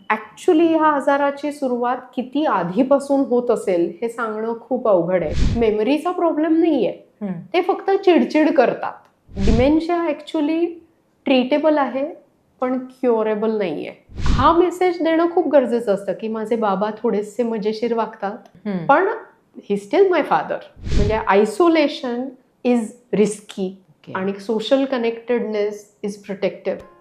Actually ह्या आजाराची सुरुवात किती आधीपासून होत असेल हे सांगणं खूप अवघड आहे. मेमरीचा प्रॉब्लेम नाही आहे, ते फक्त चिडचिड करतात. डिमेन्शिया ॲक्च्युली ट्रीटेबल आहे, पण क्युरेबल नाही आहे. हा मेसेज देणं खूप गरजेचं असतं की माझे बाबा थोडेसे मजेशीर वागतात, पण ही स्टील माय फादर. म्हणजे आयसोलेशन इज रिस्की आणि सोशल कनेक्टेडनेस इज प्रोटेक्टिव्ह.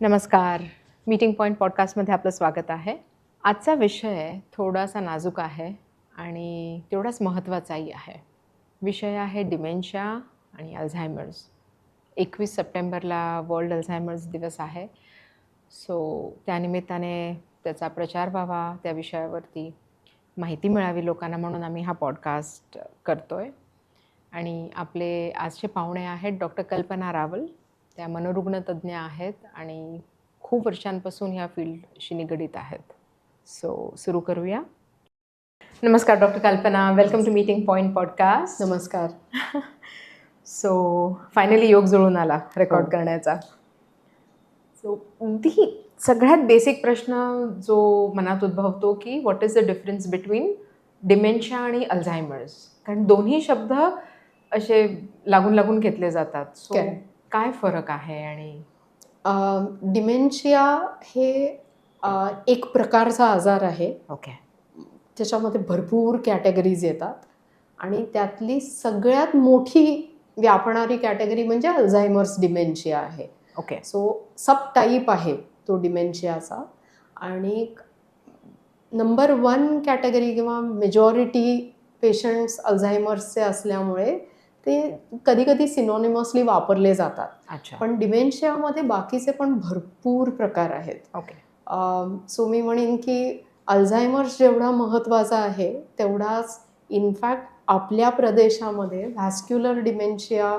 नमस्कार. मीटिंग पॉईंट पॉडकास्टमध्ये आपलं स्वागत आहे. आजचा विषय थोडासा नाजूक आहे आणि तेवढाच महत्त्वाचाही आहे. विषय आहे डिमेन्शिया आणि अल्झायमर्स. 21 सप्टेंबरला वर्ल्ड अल्झायमर्स दिवस आहे. सो त्यानिमित्ताने त्याचा प्रचार व्हावा, त्या विषयावरती माहिती मिळावी लोकांना, म्हणून आम्ही हा पॉडकास्ट करतो आहे. आणि आपले आजचे पाहुणे आहेत डॉक्टर कल्पना रावल. त्या मनोरुग्ण तज्ज्ञ आहेत आणि खूप वर्षांपासून ह्या फील्डशी निगडीत आहेत. सो सुरू करूया. नमस्कार doctor Kalpana, welcome to meeting point podcast. नमस्कार. सो फायनली योग जुळून आला रेकॉर्ड करण्याचा. सो ती सगळ्यात बेसिक प्रश्न जो मनात उद्भवतो की what is the difference between dementia आणि अल्झायमर्स, कारण दोन्ही शब्द असे लागून लागून घेतले जातात. सो काय फरक आहे? आणि डिमेन्शिया हे एक प्रकारचा आजार आहे. ओके. त्याच्यामध्ये भरपूर कॅटेगरीज येतात आणि त्यातली सगळ्यात मोठी व्यापणारी कॅटेगरी म्हणजे अल्झायमर्स डिमेन्शिया आहे. ओके. सो सब टाईप आहे तो डिमेन्शियाचा. आणि नंबर 1 कॅटेगरी किंवा मेजॉरिटी पेशंट्स अल्झायमर्सचे असल्यामुळे ते कधी कधी सिनॉनिमसली वापरले जातात. अच्छा. पण डिमेन्शियामध्ये बाकीचे पण भरपूर प्रकार आहेत. ओके. सो मी म्हणेन की अल्झायमर्स जेवढा महत्त्वाचा आहे तेवढाच इनफॅक्ट आपल्या प्रदेशामध्ये व्हॅस्क्युलर डिमेन्शिया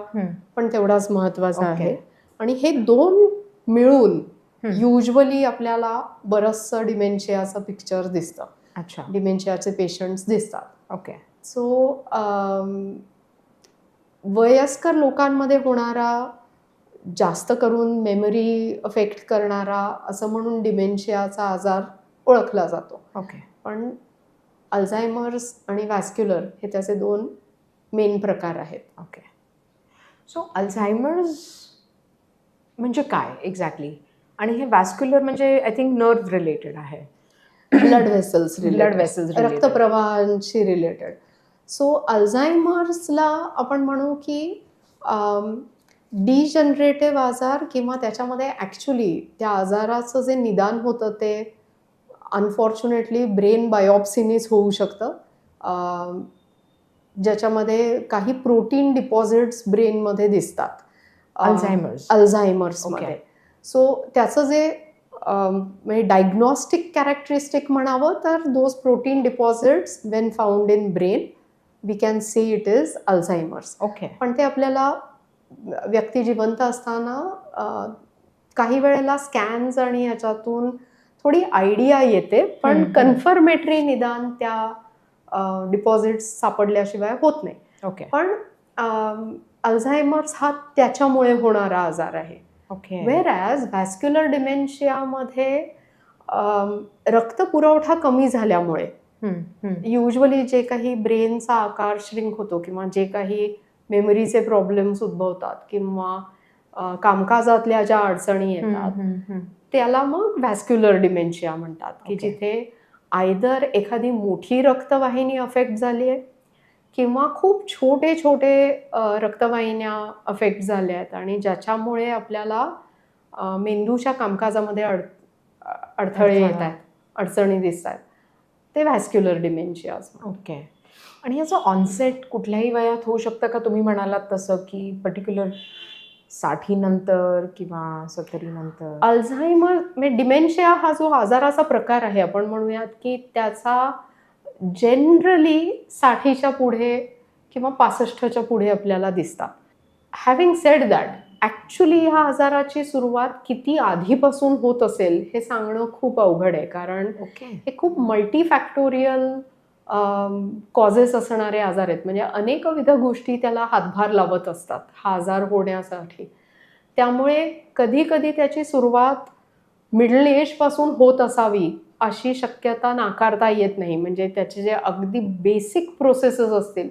पण तेवढाच महत्त्वाचा आहे. आणि हे दोन मिळून युजली आपल्याला बरंचसं डिमेन्शियाचं पिक्चर दिसतं. अच्छा. डिमेन्शियाचे पेशंट्स दिसतात. ओके. सो वयस्कर लोकांमध्ये होणारा, जास्त करून मेमरी अफेक्ट करणारा असं म्हणून डिमेन्शियाचा आजार ओळखला जातो. ओके. पण अल्झायमर्स आणि व्हॅस्क्युलर हे त्याचे 2 मेन प्रकार आहेत. ओके. सो अल्झायमर्स म्हणजे काय एक्झॅक्टली? आणि हे व्हॅस्क्युलर म्हणजे आय थिंक नर्व्ह रिलेटेड आहे. ब्लड व्हेसल्स रक्तप्रवाहांशी रक्तप्रवाहांशी रिलेटेड. सो अल्झायमर्सला आपण म्हणू की डिजनरेटिव्ह आजार, किंवा त्याच्यामध्ये ॲक्च्युली त्या आजाराचं जे निदान होतं ते अनफॉर्च्युनेटली ब्रेन बायोप्सीनीच होऊ शकतं, ज्याच्यामध्ये काही प्रोटीन डिपॉझिट्स ब्रेनमध्ये दिसतात अल्झायमर्समध्ये. सो त्याचं जे म्हणजे डायग्नॉस्टिक कॅरेक्टरिस्टिक म्हणावं तर those protein deposits when found in brain we can say it is Alzheimer's. Okay. पण ते आपल्याला व्यक्ती जिवंत असताना काही वेळेला स्कॅन्स आणि ह्याच्यातून थोडी आयडिया येते, पण कन्फर्मेटरी निदान त्या डिपॉझिट्स सापडल्याशिवाय होत नाही. ओके. पण अल्झायमर्स हा त्याच्यामुळे होणारा आजार आहे. ओके. व्हेरॅज व्हॅस्क्युलर डिमेन्शियामध्ये रक्तपुरवठा कमी झाल्यामुळे युजली जे काही ब्रेनचा आकार श्रिंक होतो किंवा जे काही मेमरीचे प्रॉब्लेम्स उद्भवतात किंवा कामकाजातल्या ज्या अडचणी येतात त्याला मग व्हॅस्क्युलर डिमेन्शिया म्हणतात. की जिथे आयदर एखादी मोठी रक्तवाहिनी अफेक्ट झाली आहे किंवा खूप छोटे छोटे रक्तवाहिन्या अफेक्ट झाल्या आहेत आणि ज्याच्यामुळे आपल्याला मेंदूच्या कामकाजामध्ये अडथळे येत आहेत, अडचणी दिसत आहेत, ते व्हॅस्क्युलर डिमेन्शिया. ओके. आणि याचं ऑनसेट कुठल्याही वयात होऊ शकतं का? तुम्ही म्हणालात तसं की पर्टिक्युलर 60 नंतर किंवा 70 नंतर? अल्झायमर म्हणजे डिमेन्शिया हा जो आजाराचा प्रकार आहे, आपण म्हणूयात की त्याचा जनरली 60च्या पुढे किंवा 65च्या पुढे आपल्याला दिसतात. हॅव्हिंग सेड दॅट, ॲक्च्युली ह्या आजाराची सुरुवात किती आधीपासून होत असेल हे सांगणं खूप अवघड आहे, कारण हे खूप मल्टीफॅक्टोरियल कॉजेस असणारे आजार आहेत, म्हणजे अनेकविध गोष्टी त्याला हातभार लावत असतात हा आजार होण्यासाठी. त्यामुळे कधी कधी त्याची सुरुवात मिडल एजपासून होत असावी अशी शक्यता नाकारता येत नाही. म्हणजे त्याचे जे अगदी बेसिक प्रोसेसेस असतील,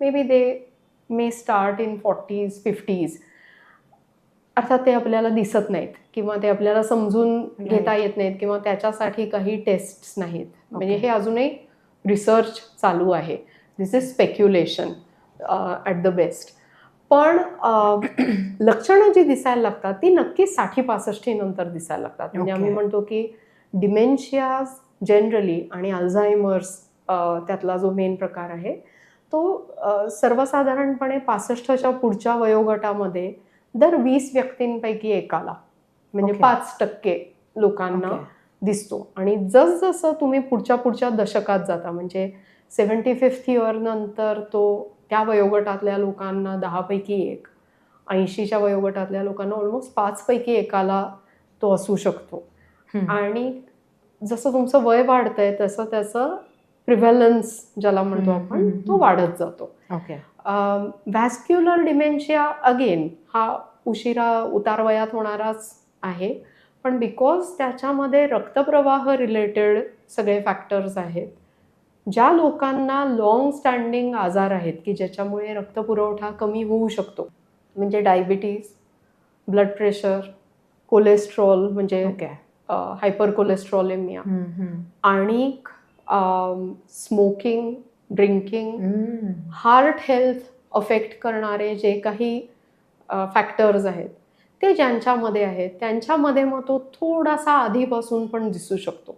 may be they may start in 40s 50s. अर्थात ते आपल्याला दिसत नाहीत किंवा ते आपल्याला समजून घेता येत नाहीत किंवा त्याच्यासाठी काही टेस्ट्स नाहीत. म्हणजे हे अजूनही रिसर्च चालू आहे. This is speculation at the best. पण लक्षणं जी दिसायला लागतात ती नक्कीच 60-65 नंतर दिसायला लागतात. म्हणजे आम्ही म्हणतो की डिमेन्शिया जनरली आणि अल्झायमर्स त्यातला जो मेन प्रकार आहे तो सर्वसाधारणपणे 65च्या पुढच्या वयोगटामध्ये दर 20 व्यक्तींपैकी एकाला, म्हणजे 5% लोकांना दिसतो. आणि जसजसं तुम्ही पुढच्या दशकात जाता, म्हणजे 75th इयर नंतर तो त्या वयोगटातल्या लोकांना 10 पैकी 1, 80च्या वयोगटातल्या लोकांना ऑलमोस्ट 5 पैकी एकाला तो असू शकतो. आणि जसं तुमचं वय वाढतंय तसं त्याचं प्रिव्हॅलन्स ज्याला म्हणतो आपण तो वाढत जातो. व्हॅस्क्युलर डिमेन्शिया अगेन हा उशिरा उतार वयात होणाराच आहे, पण बिकॉज त्याच्यामध्ये रक्तप्रवाह रिलेटेड सगळे फॅक्टर्स आहेत. ज्या लोकांना लॉंग स्टँडिंग आजार आहेत की ज्याच्यामुळे रक्तपुरवठा कमी होऊ शकतो, म्हणजे डायबिटीज, ब्लड प्रेशर, कोलेस्ट्रॉल म्हणजे हायपर कोलेस्ट्रॉलेमिया, आणि smoking, drinking, heart health affect करणारे जे काही फॅक्टर्स आहेत ते ज्यांच्यामध्ये आहेत त्यांच्यामध्ये मग तो थोडासा आधीपासून पण दिसू शकतो.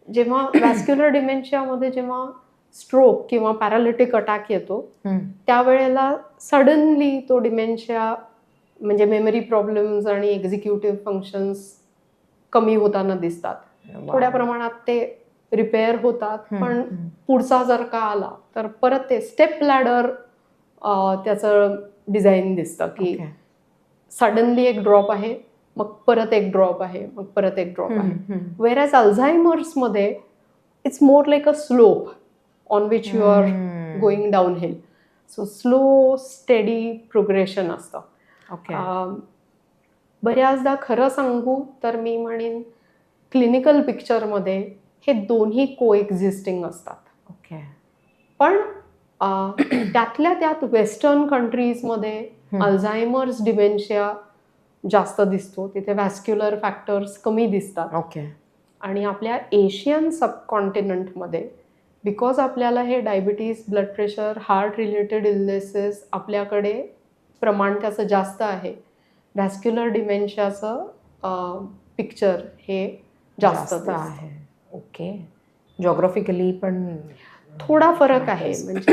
जेव्हा व्हॅस्क्युलर डिमेन्शियामध्ये जेव्हा स्ट्रोक किंवा पॅरालिटिक अटॅक येतो त्यावेळेला सडनली तो डिमेन्शिया म्हणजे मेमरी प्रॉब्लेम्स आणि एक्झिक्युटिव्ह फंक्शन्स कमी होताना दिसतात. थोड्या प्रमाणात ते रिपेअर होतात, पण पुढचा जर का आला तर परत ते स्टेप लॅडर त्याचं डिझाईन दिसतं की सडनली एक ड्रॉप आहे, मग परत एक ड्रॉप आहे, मग परत एक ड्रॉप आहे. वेरॅज अल्झायमर्समध्ये it's more like a slope on which you are going downhill. So slow steady progression असतं. बऱ्याचदा खरं सांगू तर मी म्हणेन क्लिनिकल पिक्चरमध्ये हे दोन्ही को एक्झिस्टिंग असतात. पण त्यातल्या त्यात वेस्टर्न कंट्रीजमध्ये अल्झायमर्स डिमेन्शिया जास्त दिसतो, तिथे व्हॅस्क्युलर फॅक्टर्स कमी दिसतात. आणि आपल्या एशियन सबकॉन्टिनेंटमध्ये बिकॉज आपल्याला हे diabetes, blood pressure, heart related illnesses आपल्याकडे प्रमाण त्याचं जास्त आहे, व्हॅस्क्युलर डिमेन्शियाचं पिक्चर हे जास्त आहे. जॉग्राफिकली पण थोडा फरक आहे. म्हणजे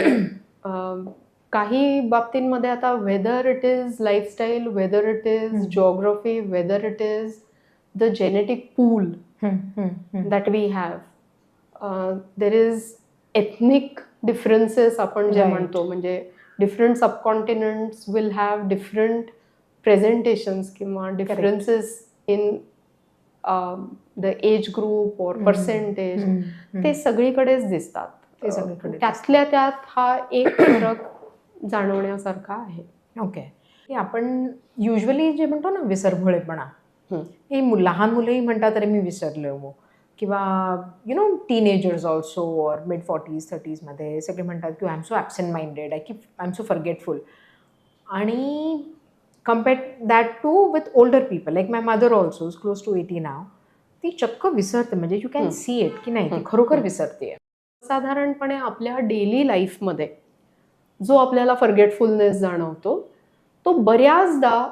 काही बाबतींमध्ये आता whether it is lifestyle, whether it is geography, whether it is the genetic pool that we have, there is ethnic differences आपण जे म्हणतो, म्हणजे different subcontinents will have different presentations किंवा differences in the age group और percentage, ते सगळीकडेच दिसतात. त्यातल्या त्यात हा एक फरक जाणवण्यासारखा आहे. आपण युजली जे म्हणतो ना विसरभोळेपणा, हे लहान मुलंही म्हणतात अरे मी विसरलो, किंवा teenagers also or mid 40s 30s मध्ये सगळे म्हणतात की I am so absent minded, I am so forgetful. आणि compared that to with older people like my mother also is close to 80 now, ती चक्क विसरते. म्हणजे यू कॅन सी इट की नाही ती खरोखर विसरते. साधारणपणे आपल्या डेली लाईफमध्ये जो आपल्याला फॉरगेटफुलनेस जाणवतो तो बऱ्याचदा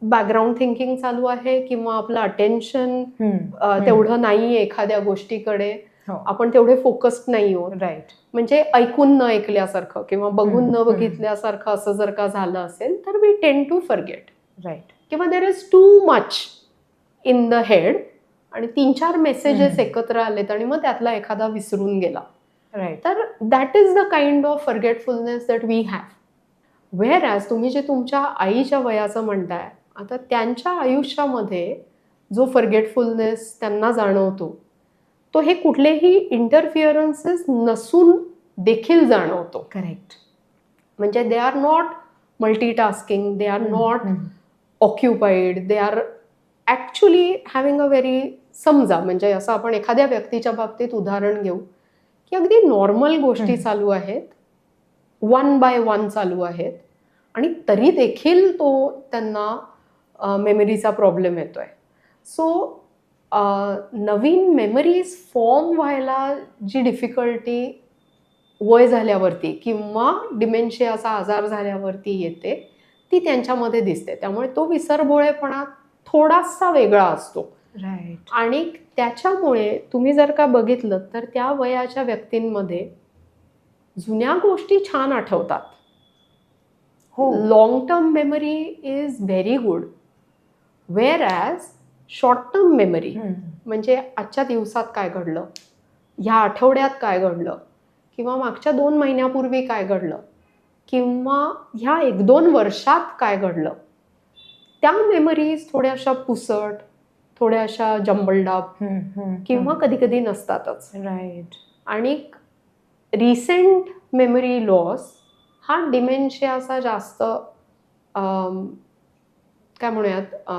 बॅकग्राऊंड थिंकिंग चालू आहे किंवा आपलं अटेन्शन तेवढं नाही एखाद्या गोष्टीकडे, आपण तेवढे फोकस्ड नाही आहोत. म्हणजे ऐकून न ऐकल्यासारखं किंवा बघून न बघितल्यासारखं असं जर का झालं असेल तर वी टेंड टू फॉरगेट. किंवा there is too much in the head आणि 3-4 मेसेजेस एकत्र आलेत आणि मग त्यातला एखादा विसरून गेला. तर that is the kind of forgetfulness that we have. Whereas तुम्ही जे तुमच्या आईच्या वयाचं म्हणताय, आता त्यांच्या आयुष्यामध्ये जो फॉरगेटफुलनेस त्यांना जाणवतो तो हे कुठलेही इंटरफिअरन्सेस नसून देखील जाणवतो. करेक्ट. म्हणजे they R not multitasking, they are not occupied, they are actually having a very, समजा म्हणजे असं आपण एखाद्या व्यक्तीच्या बाबतीत उदाहरण घेऊ की अगदी नॉर्मल गोष्टी चालू आहेत, 1 by 1 चालू आहेत, आणि तरी देखील त्यांना मेमरीचा प्रॉब्लेम येतोय. सो नवीन मेमरीज फॉर्म व्हायला जी डिफिकल्टी वय झाल्यावरती किंवा डिमेन्शियाचा आजार झाल्यावरती येते, ती त्यांच्यामध्ये दिसते. त्यामुळे तो विसरभोळेपणा थोडासा वेगळा असतो. राईट. आणि त्याच्यामुळे तुम्ही जर का बघितलं तर त्या वयाच्या व्यक्तींमध्ये जुन्या गोष्टी छान आठवतात. हो. Long term memory is very good, wear as short term memory म्हणजे आजच्या दिवसात काय घडलं, ह्या आठवड्यात काय घडलं, किंवा मागच्या 2 महिन्यापूर्वी काय घडलं, किंवा ह्या 1-2 वर्षात काय घडलं, त्या मेमरीज थोड्याशा पुसट, थोड्याशा जंबलडाप किंवा कधी कधी नसतातच. राईट. आणि रिसेंट मेमरी लॉस हा डिमेन्शियाचा जास्त काय म्हणूयात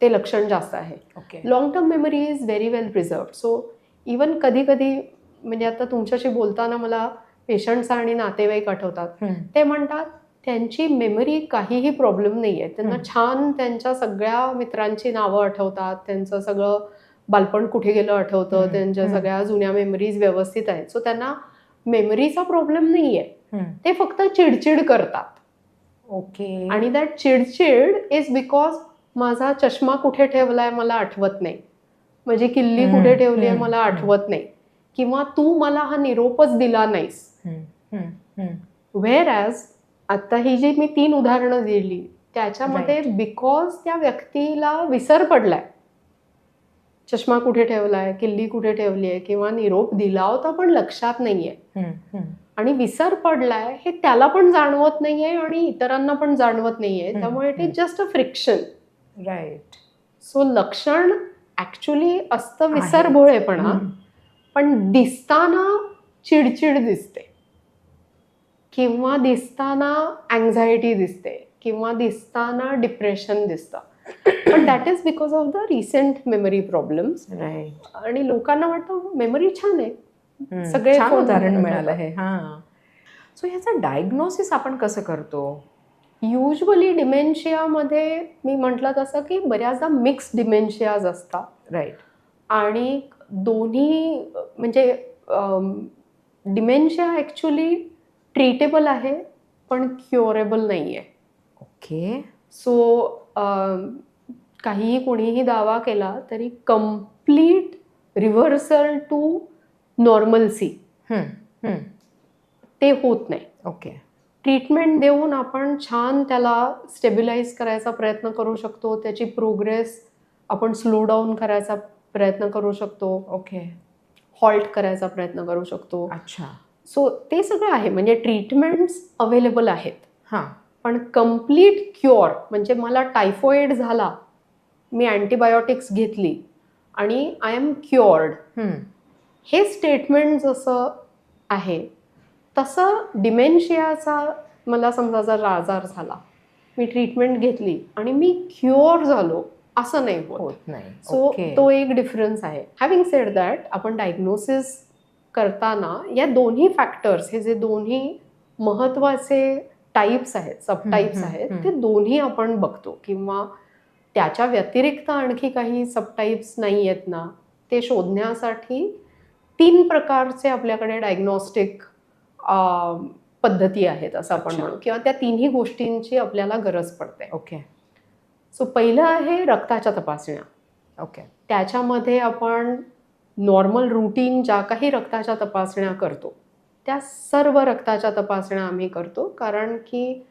ते लक्षण जास्त आहे. Okay. Long term memory is very well preserved. So even कधी कधी म्हणजे आता तुमच्याशी बोलताना मला पेशंट्स आणि नातेवाईक आठवतात. ते म्हणतात त्यांची मेमरी काहीही प्रॉब्लेम नाही आहे, त्यांना छान त्यांच्या सगळ्या मित्रांची नावं आठवतात, त्यांचं सगळं बालपण कुठे गेलं आठवतं, त्यांच्या सगळ्या जुन्या मेमरीज व्यवस्थित आहेत. सो त्यांना मेमरीचा प्रॉब्लेम नाही आहे, ते फक्त चिडचिड करतात. ओके. आणि दॅट चिडचिड इज बिकॉज माझा चष्मा कुठे ठेवलाय मला आठवत नाही, माझी किल्ली कुठे ठेवली आहे मला आठवत नाही, किंवा तू मला हा निरोपच दिला नाहीस. व्हेअर ॲज आता ही जी मी 3 उदाहरणं दिली त्याच्यामध्ये बिकॉज त्या व्यक्तीला विसर पडलाय, चष्मा कुठे ठेवलाय, किल्ली कुठे ठेवली आहे, किंवा निरोप दिला होता पण लक्षात नाहीये, आणि विसर पडलाय हे त्याला पण जाणवत नाहीये आणि इतरांना पण जाणवत नाहीये. त्यामुळे it is just a friction. Right. So लक्षण ऍक्च्युली असतं विसरभोळेपणा, पण दिसताना चिडचिड दिसते, किंवा दिसताना अँझायटी दिसते, किंवा दिसताना डिप्रेशन दिसतं. पण that is because of the recent memory problems. Right. आणि लोकांना वाटतं मेमरी छान आहे, सगळे छान उदाहरण मिळालं आहे. हां. सो ह्याचं डायग्नोसिस आपण कसं करतो? युजली डिमेन्शियामध्ये मी म्हटलं तसं की बऱ्याचदा मिक्स डिमेन्शियाज असतात. राईट. आणि दोन्ही म्हणजे डिमेन्शिया ॲक्च्युली ट्रीटेबल आहे पण क्युरेबल नाही आहे. ओके. सो काहीही कोणीही दावा केला तरी कम्प्लीट रिव्हर्सल टू नॉर्मलसी ते होत नाही. ओके. ट्रीटमेंट देऊन आपण छान त्याला स्टेबिलाइज करायचा प्रयत्न करू शकतो, त्याची प्रोग्रेस आपण स्लो डाऊन करायचा प्रयत्न करू शकतो. ओके. हॉल्ट करायचा प्रयत्न करू शकतो. अच्छा. सो ते सगळं आहे, म्हणजे ट्रीटमेंट्स अवेलेबल आहेत. हां. पण कम्प्लीट क्युअर म्हणजे मला टायफॉइड झाला, मी अँटीबायोटिक्स घेतली आणि आय एम क्युअर्ड, हे स्टेटमेंट जसं आहे तसं डिमेन्शियाचा मला समजा जर आजार झाला, मी ट्रीटमेंट घेतली आणि मी क्युअर झालो असं नाही होत. नाही. सो तो एक डिफरन्स आहे. हॅव्हिंग सेड दॅट, आपण डायग्नोसिस करताना या दोन्ही फॅक्टर्स, हे जे दोन्ही महत्त्वाचे टाईप्स आहेत, सब टाईप्स आहेत, ते दोन्ही आपण बघतो, किंवा त्याच्या व्यतिरिक्त आणखी काही सब टाईप्स नाही आहेत ना, ते शोधण्यासाठी 3 प्रकारचे आपल्याकडे डायग्नॉस्टिक पद्धती आहेत असं आपण म्हणू, किंवा त्या तिन्ही गोष्टींची आपल्याला गरज पडते. ओके. सो पहिलं आहे रक्ताच्या तपासण्या. ओके. त्याच्यामध्ये आपण नॉर्मल रुटीन ज्या काही रक्ताच्या तपासण्या करतो त्या सर्व रक्ताच्या तपासण्या आम्ही करतो, कारण की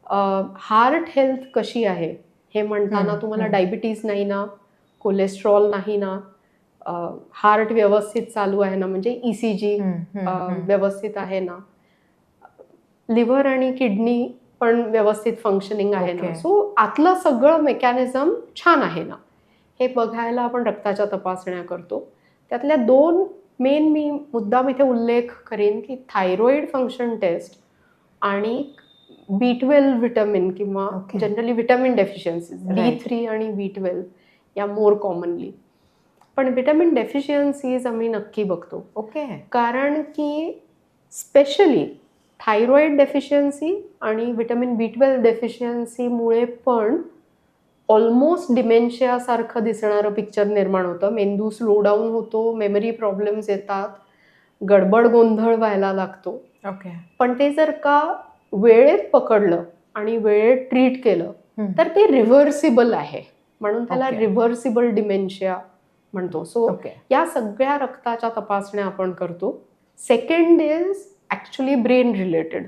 हार्ट हेल्थ कशी आहे हे म्हणताना तुम्हाला डायबिटीज नाही ना, कोलेस्ट्रॉल नाही ना, हार्ट व्यवस्थित चालू आहे ना, म्हणजे ECG व्यवस्थित आहे ना, लिव्हर आणि किडनी पण व्यवस्थित फंक्शनिंग आहे ना, सो आतलं सगळं मेकॅनिझम छान आहे ना, हे बघायला आपण रक्ताच्या तपासण्या करतो. त्यातल्या 2 मेन मी मुद्दाम इथे उल्लेख करेन की थायरॉइड फंक्शन टेस्ट आणि B12 व्हिटॅमिन किंवा Okay. Generally vitamin deficiency Right. D3 आणि B12 या मोर कॉमनली. पण व्हिटॅमिन डेफिशियन्सीज आम्ही नक्की बघतो, ओके. कारण की स्पेशली थायरॉइड डेफिशियन्सी आणि व्हिटॅमिन B12 डेफिशियन्सीमुळे पण ऑलमोस्ट डिमेन्शियासारखं दिसणारं पिक्चर निर्माण होतं. मेंदू स्लो डाऊन होतो, मेमरी प्रॉब्लेम्स येतात, गडबड गोंधळ व्हायला लागतो. ओके. पण ते जर का वेळेत पकडलं आणि वेळेत ट्रीट केलं तर ते रिव्हर्सिबल आहे, म्हणून त्याला Okay. रिव्हर्सिबल डिमेन्शिया म्हणतो. So okay. या सगळ्या रक्ताच्या तपासण्या आपण करतो. Second is actually brain related,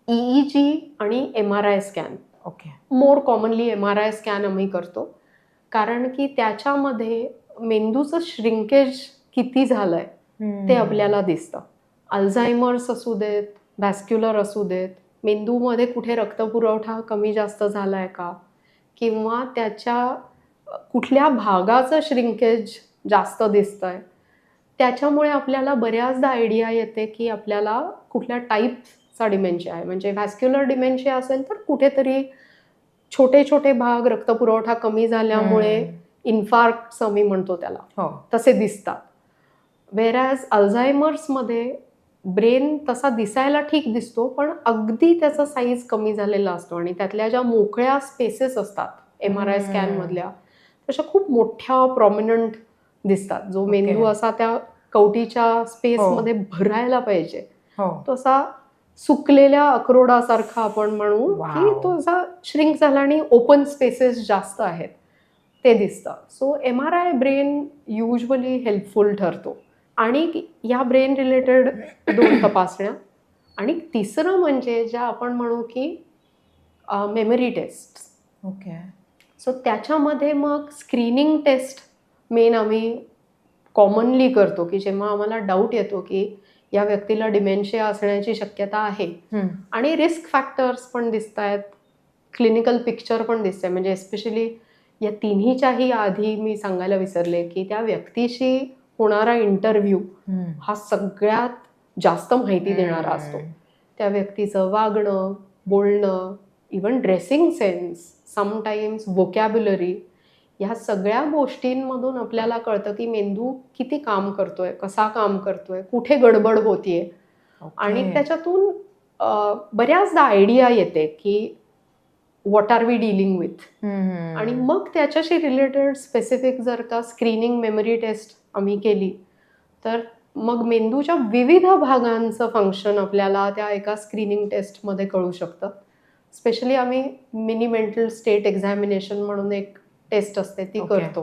EEG आणि MRI scan. Okay. More commonly MRI scan आम्ही करतो, कारण की त्याच्यामध्ये मेंदूचं श्रिंकेज किती झालंय ते आपल्याला दिसतं. अल्झायमर्स असू देत, व्हॅस्क्युलर असू देत, मेंदूमध्ये कुठे रक्तपुरवठा कमी जास्त झालाय का, किंवा त्याच्या कुठल्या भागाचं श्रिंकेज जास्त दिसतंय, त्याच्यामुळे आपल्याला बऱ्याचदा आयडिया येते की आपल्याला कुठल्या टाईपचा डिमेन्शिया आहे. म्हणजे व्हॅस्क्युलर डिमेन्शिया असेल तर कुठेतरी छोटे छोटे भाग रक्तपुरवठा कमी झाल्यामुळे इन्फार्क्ट्स आम्ही म्हणतो त्याला, हो. तसे दिसतात. वेरॅज अल्झायमर्समध्ये ब्रेन तसा दिसायला ठीक दिसतो, पण अगदी त्याचा साईज कमी झालेला असतो आणि त्यातल्या ज्या मोकळ्या स्पेसेस असतात MRI स्कॅनमधल्या तशा खूप मोठ्या प्रॉमिनंट दिसतात. जो मेंदू असा त्या कवटीच्या स्पेसमध्ये भरायला पाहिजे हो. तो असा सुकलेल्या अक्रोडासारखा आपण म्हणू की Wow. तो असा श्रिंक झाला आणि ओपन स्पेसेस जास्त आहेत ते दिसतं. So MRI brain usually helpful ठरतो. आणि या ब्रेन रिलेटेड 2 तपासण्या, आणि तिसरं म्हणजे ज्या आपण म्हणू की मेमरी टेस्ट. ओके. सो त्याच्यामध्ये मग स्क्रीनिंग टेस्ट मेन आम्ही कॉमनली करतो की जेव्हा आम्हाला डाऊट येतो की या व्यक्तीला डिमेन्शिया असण्याची शक्यता आहे आणि रिस्क फॅक्टर्स पण दिसत आहेत, क्लिनिकल पिक्चर पण दिसतंय. म्हणजे एस्पेशली या तिन्हीच्याही आधी मी सांगायला विसरले की त्या व्यक्तीशी होणारा इंटरव्ह्यू हा सगळ्यात जास्त माहिती देणारा असतो. त्या व्यक्तीचं वागणं, बोलणं, even dressing sense, sometimes vocabulary, ह्या सगळ्या गोष्टींमधून आपल्याला कळतं की मेंदू किती काम करतोय, कसा काम करतोय, कुठे गडबड होतीये. आणि त्याच्यातून बऱ्याचदा आयडिया येते की what are we dealing with. आणि मग त्याच्याशी रिलेटेड स्पेसिफिक जर का स्क्रीनिंग मेमरी टेस्ट आम्ही केली तर मग मेंदूच्या विविध भागांचं फंक्शन आपल्याला त्या एका स्क्रीनिंग टेस्टमध्ये कळू शकतं. स्पेशली आम्ही मिनी मेंटल स्टेट एक्झामिनेशन म्हणून एक टेस्ट असते ती करतो,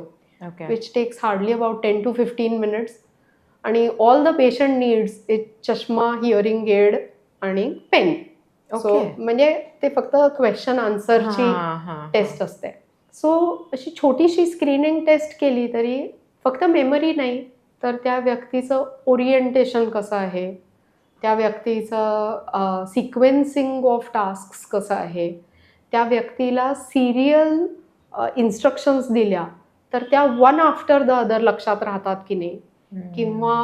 which takes hardly about 10 to 15 minutes. आणि ऑल द पेशंट नीड्स एक चष्मा, हिअरिंग एड आणि पेन. सो म्हणजे ते फक्त क्वेश्चन आन्सरची टेस्ट असते. सो अशी छोटीशी स्क्रीनिंग टेस्ट केली तरी फक्त मेमरी नाही तर त्या व्यक्तीचं ओरिएंटेशन कसं आहे, त्या व्यक्तीचं सिक्वेन्सिंग ऑफ टास्क्स कसं आहे, त्या व्यक्तीला सिरियल इन्स्ट्रक्शन्स दिल्या तर त्या वन आफ्टर द अदर लक्षात राहतात की नाही, किंवा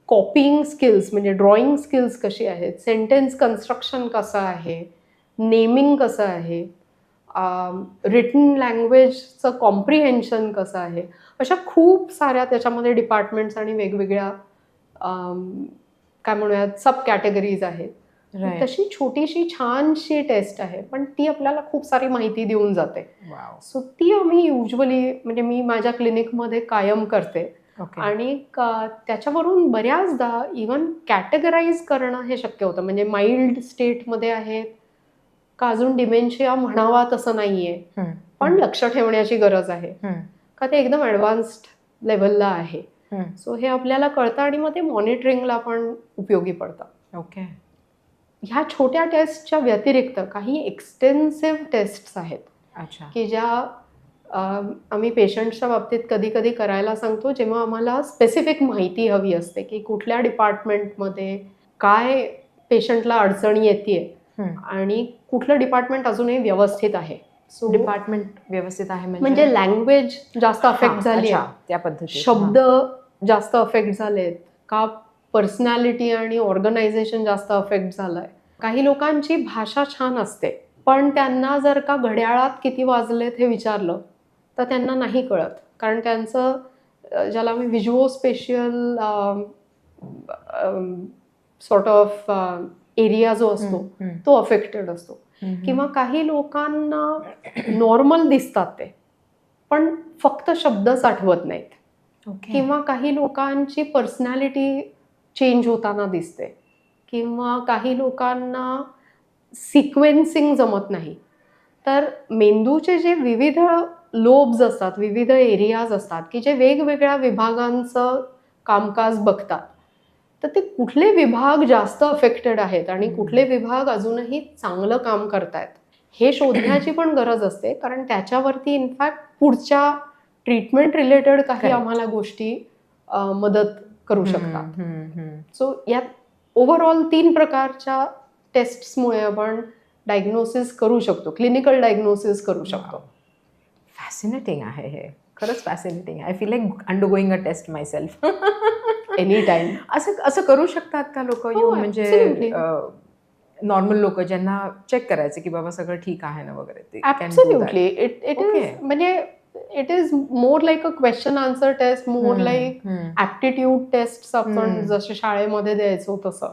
कॉपिंग स्किल्स म्हणजे ड्रॉइंग स्किल्स कशी आहेत, सेंटेन्स कन्स्ट्रक्शन कसं आहे, नेमिंग कसं आहे, रिटन लँग्वेजचं कॉम्प्रिहेन्शन कसं आहे. अशा खूप साऱ्या त्याच्यामध्ये डिपार्टमेंट्स आणि वेगवेगळ्या काय म्हणूयात सब कॅटेगरीज आहेत. तशी छोटीशी छानशी टेस्ट आहे, पण ती आपल्याला खूप सारी माहिती देऊन जाते. सो ती आम्ही युजली म्हणजे मी माझ्या क्लिनिकमध्ये कायम करते. आणि त्याच्यावरून बऱ्याचदा इवन कॅटेगराईज करणं हे शक्य होतं. म्हणजे माइल्ड स्टेटमध्ये आहेत का अजून डिमेन्शिया म्हणावा तसं नाहीये, पण लक्ष ठेवण्याची गरज आहे का ते एकदम ॲडव्हान्स्ड लेवलला आहे. सो हे आपल्याला कळतं आणि मग ते मॉनिटरिंगला पण उपयोगी पडतं. ओके. ह्या छोट्या टेस्टच्या व्यतिरिक्त काही एक्सटेन्सिव्ह टेस्ट्स आहेत. अच्छा. की ज्या आम्ही पेशंटच्या बाबतीत कधी कधी करायला सांगतो जेव्हा आम्हाला स्पेसिफिक माहिती हवी असते की कुठल्या डिपार्टमेंटमध्ये काय पेशंटला अडचणी येते आणि कुठलं डिपार्टमेंट अजूनही व्यवस्थित आहे. सो डिपार्टमेंट व्यवस्थित आहे म्हणजे लँग्वेज जास्त अफेक्ट झाली आहे, त्या पद्धतीने शब्द जास्त अफेक्ट झालेत, का पर्सनॅलिटी आणि ऑर्गनायझेशन जास्त अफेक्ट झालंय. काही लोकांची भाषा छान असते, पण त्यांना जर का घड्याळात किती वाजलेत हे विचारलं तर त्यांना नाही कळत, कारण त्यांचं ज्याला मी व्हिज्युओ स्पेशियल सॉर्ट ऑफ एरिया जो असतो तो अफेक्टेड असतो. किंवा काही लोकांना नॉर्मल दिसतात ते, पण फक्त शब्दच आठवत नाहीत. किंवा काही लोकांची पर्सनॅलिटी चेंज होताना दिसते, किंवा काही लोकांना सिक्वेन्सिंग जमत नाही. तर मेंदूचे जे विविध लोब्स असतात, विविध एरियाज असतात की जे वेगवेगळ्या विभागांचं कामकाज बघतात, तर ते कुठले विभाग जास्त अफेक्टेड आहेत आणि कुठले विभाग अजूनही चांगलं काम करतायत हे शोधण्याची पण गरज असते, कारण त्याच्यावरती इनफॅक्ट पुढच्या ट्रीटमेंट रिलेटेड काही आम्हाला गोष्टी मदत करू शकतात. सो यात ओव्हरऑल 3 प्रकारच्या टेस्ट्समुळे आपण डायग्नोसिस करू शकतो, क्लिनिकल डायग्नोसिस करू शकतो. फॅसिनेटिंग आहे हे, खरंच फॅसिनेटिंग आहे. I feel like undergoing a test myself. Any time. असं करू शकतात का लोक येऊन, म्हणजे नॉर्मल लोक ज्यांना चेक करायचं की बाबा सगळं ठीक आहे ना वगैरे? ॲब्सोल्युटली. इट इज म्हणजे it is more like a question answer test, more like aptitude test आपण जसे शाळेमध्ये द्यायचो तसं,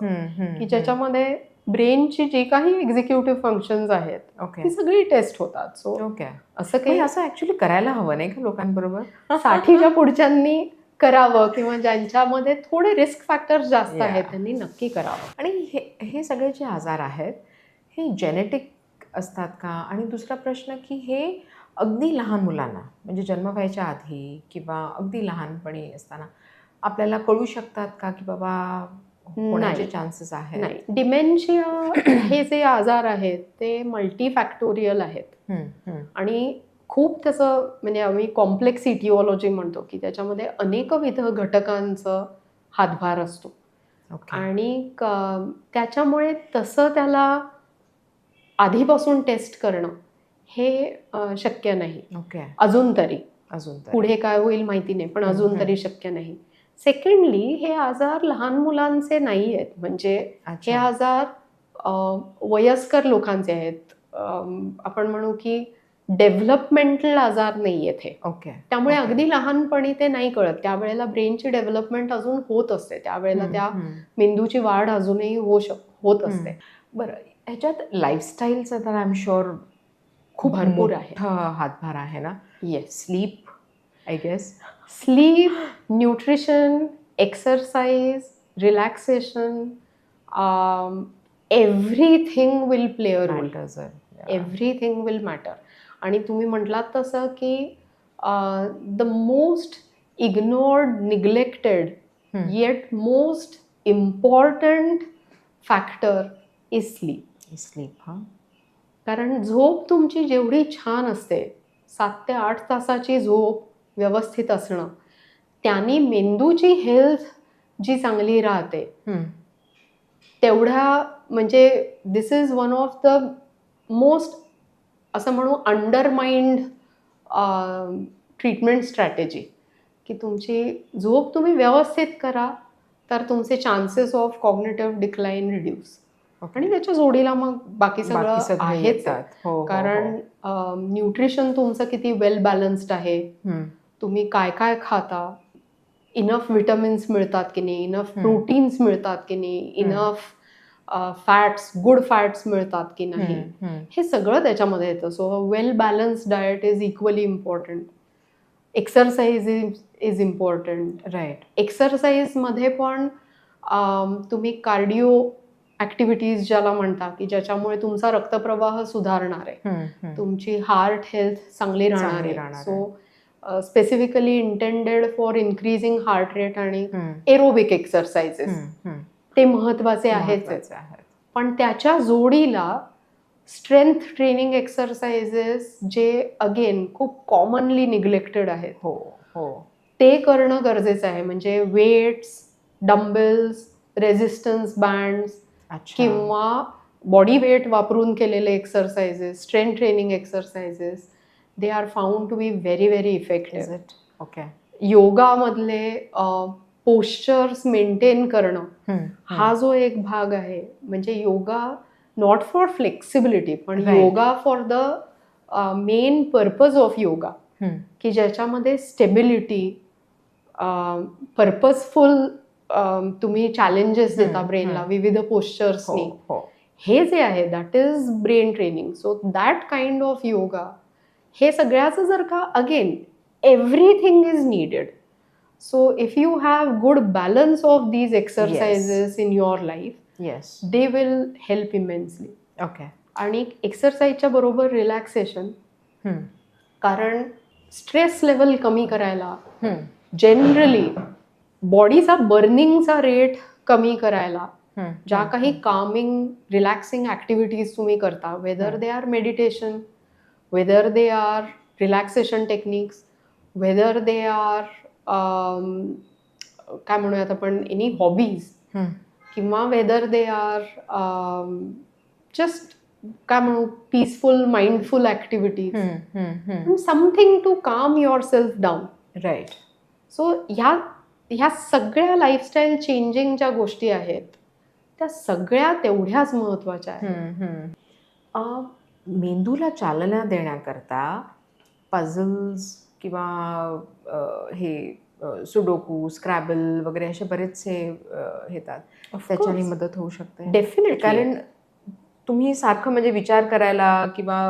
की ज्याच्यामध्ये ब्रेनची जी काही एक्झिक्युटिव्ह फंक्शन्स आहेत ती सगळी टेस्ट होतात. सो असं काही असं ऍक्च्युली करायला हवं नाही का लोकांबरोबर? 60च्या पुढच्यांनी करावं, किंवा ज्यांच्यामध्ये थोडे रिस्क फॅक्टर्स जास्त आहेत त्यांनी नक्की करावं. आणि हे सगळे जे आजार आहेत हे जेनेटिक असतात का? आणि दुसरा प्रश्न की हे अगदी लहान मुलांना, म्हणजे जन्म व्हायच्या आधी किंवा अगदी लहानपणी असताना आपल्याला कळू शकतात का की बाबा होण्याचे चान्सेस आहेत? नाही. डिमेन्शिया हे जे आजार आहेत ते मल्टीफॅक्टोरियल आहेत आणि खूप त्याचं म्हणजे आम्ही कॉम्प्लेक्स इटिओलॉजी म्हणतो की त्याच्यामध्ये अनेकविध घटकांचा हातभार असतो. आणि त्याच्यामुळे तसं त्याला आधीपासून टेस्ट करणं हे शक्य नाही अजून तरी. पुढे काय होईल माहिती नाही, पण अजून तरी शक्य नाही. सेकंडली, हे आजार लहान मुलांचे नाही आहेत, म्हणजे हे आजार वयस्कर लोकांचे आहेत. आपण म्हणू की डेव्हलपमेंटल आजार नाही आहेत हे. त्यामुळे अगदी लहानपणी ते नाही कळत. त्यावेळेला ब्रेनची डेव्हलपमेंट अजून होत असते, त्यावेळेला त्या मेंदूची वाढ अजूनही होत असते. बरं, ह्याच्यात लाईफस्टाईलचा तर आय एम शुअर खूप भरपूर आहे, हातभार आहे ना? Yes. Sleep, I guess. Sleep, nutrition, exercise, relaxation, everything will play a role. Everything will matter. आणि तुम्ही म्हटलात तसं की the most ignored, neglected yet most important factor is sleep. कारण झोप तुमची जेवढी छान असते, 7 ते 8 तासाची झोप व्यवस्थित असणं, त्याने मेंदूची हेल्थ जी चांगली राहते तेवढ्या, म्हणजे this is one of the most असं म्हणू अंडरमाइंड ट्रीटमेंट स्ट्रॅटेजी, की तुमची झोप तुम्ही व्यवस्थित करा तर तुमचे chances of cognitive decline reduce. आणि त्याच्या जोडीला मग बाकी सगळं आहेच. कारण न्यूट्रिशन तुमचं किती वेल बॅलन्स्ड आहे, तुम्ही काय काय खाता, इनफ विटामिन्स मिळतात की नाही, इनफ प्रोटीन्स मिळतात की नाही, इनफ फॅट्स, गुड फॅट्स मिळतात की नाही, हे सगळं त्याच्यामध्ये येतं. So well balanced diet is equally important. Exercise is important. Right. एक्सरसाइजमध्ये पण तुम्ही कार्डिओ ॲक्टिव्हिटीज ज्याला म्हणता, की ज्याच्यामुळे तुमचा रक्तप्रवाह सुधारणार आहे, तुमची हार्ट हेल्थ चांगली राहणार आहे. So specifically intended for increasing heart rate आणि एरोबिक एक्सरसाइजेस ते महत्त्वाचे आहेच. पण त्याच्या जोडीला स्ट्रेंथ ट्रेनिंग एक्सरसाइजेस जे अगेन खूप कॉमनली निग्लेक्टेड आहेत, ते करणं गरजेचं आहे. म्हणजे वेट्स, डम्बेल्स, रेझिस्टन्स बँड्स किंवा बॉडी वेट वापरून केलेले exercises, strength training exercises, they are found to be very very effective. योगामधले पोश्चर्स मेंटेन करणं हा जो एक भाग आहे, म्हणजे योगा नॉट फॉर फ्लेक्सिबिलिटी पण Right. Yoga for the main purpose of yoga, की ज्याच्यामध्ये स्टेबिलिटी, पर्पजफुल तुम्ही चॅलेंजेस देता ब्रेनला विविध पोश्चर्सनी. हे जे आहे that is brain training. So that kind of yoga हे सगळ्याचं जर का again everything is needed. So if you have good balance of these exercises in your life, yes, they will help immensely. Okay. आणि एक्सरसाइजच्या बरोबर रिलॅक्सेशन, कारण stress level कमी करायला, generally बॉडीचा बर्निंगचा रेट कमी करायला ज्या काही कामिंग रिलॅक्सिंग ऍक्टिव्हिटीज तुम्ही करता, whether they are meditation, whether they are relaxation techniques, whether they are काय म्हणूयात आपण एनी हॉबीज, किंवा वेदर दे आर जस्ट काय म्हणू peaceful mindful activities, something to calm yourself down. Right. So ह्या सगळ्या लाईफस्टाईल चेंजिंग ज्या गोष्टी आहेत त्या सगळ्या तेवढ्याच महत्वाच्या आहेत. मेंदूला चालना देण्याकरता पझल्स किंवा हे सुडोकू, स्क्रॅबल वगैरे असे बरेचसे येतात, त्याच्याने मदत होऊ शकते. डेफिनेटली. कारण तुम्ही सारखं म्हणजे विचार करायला किंवा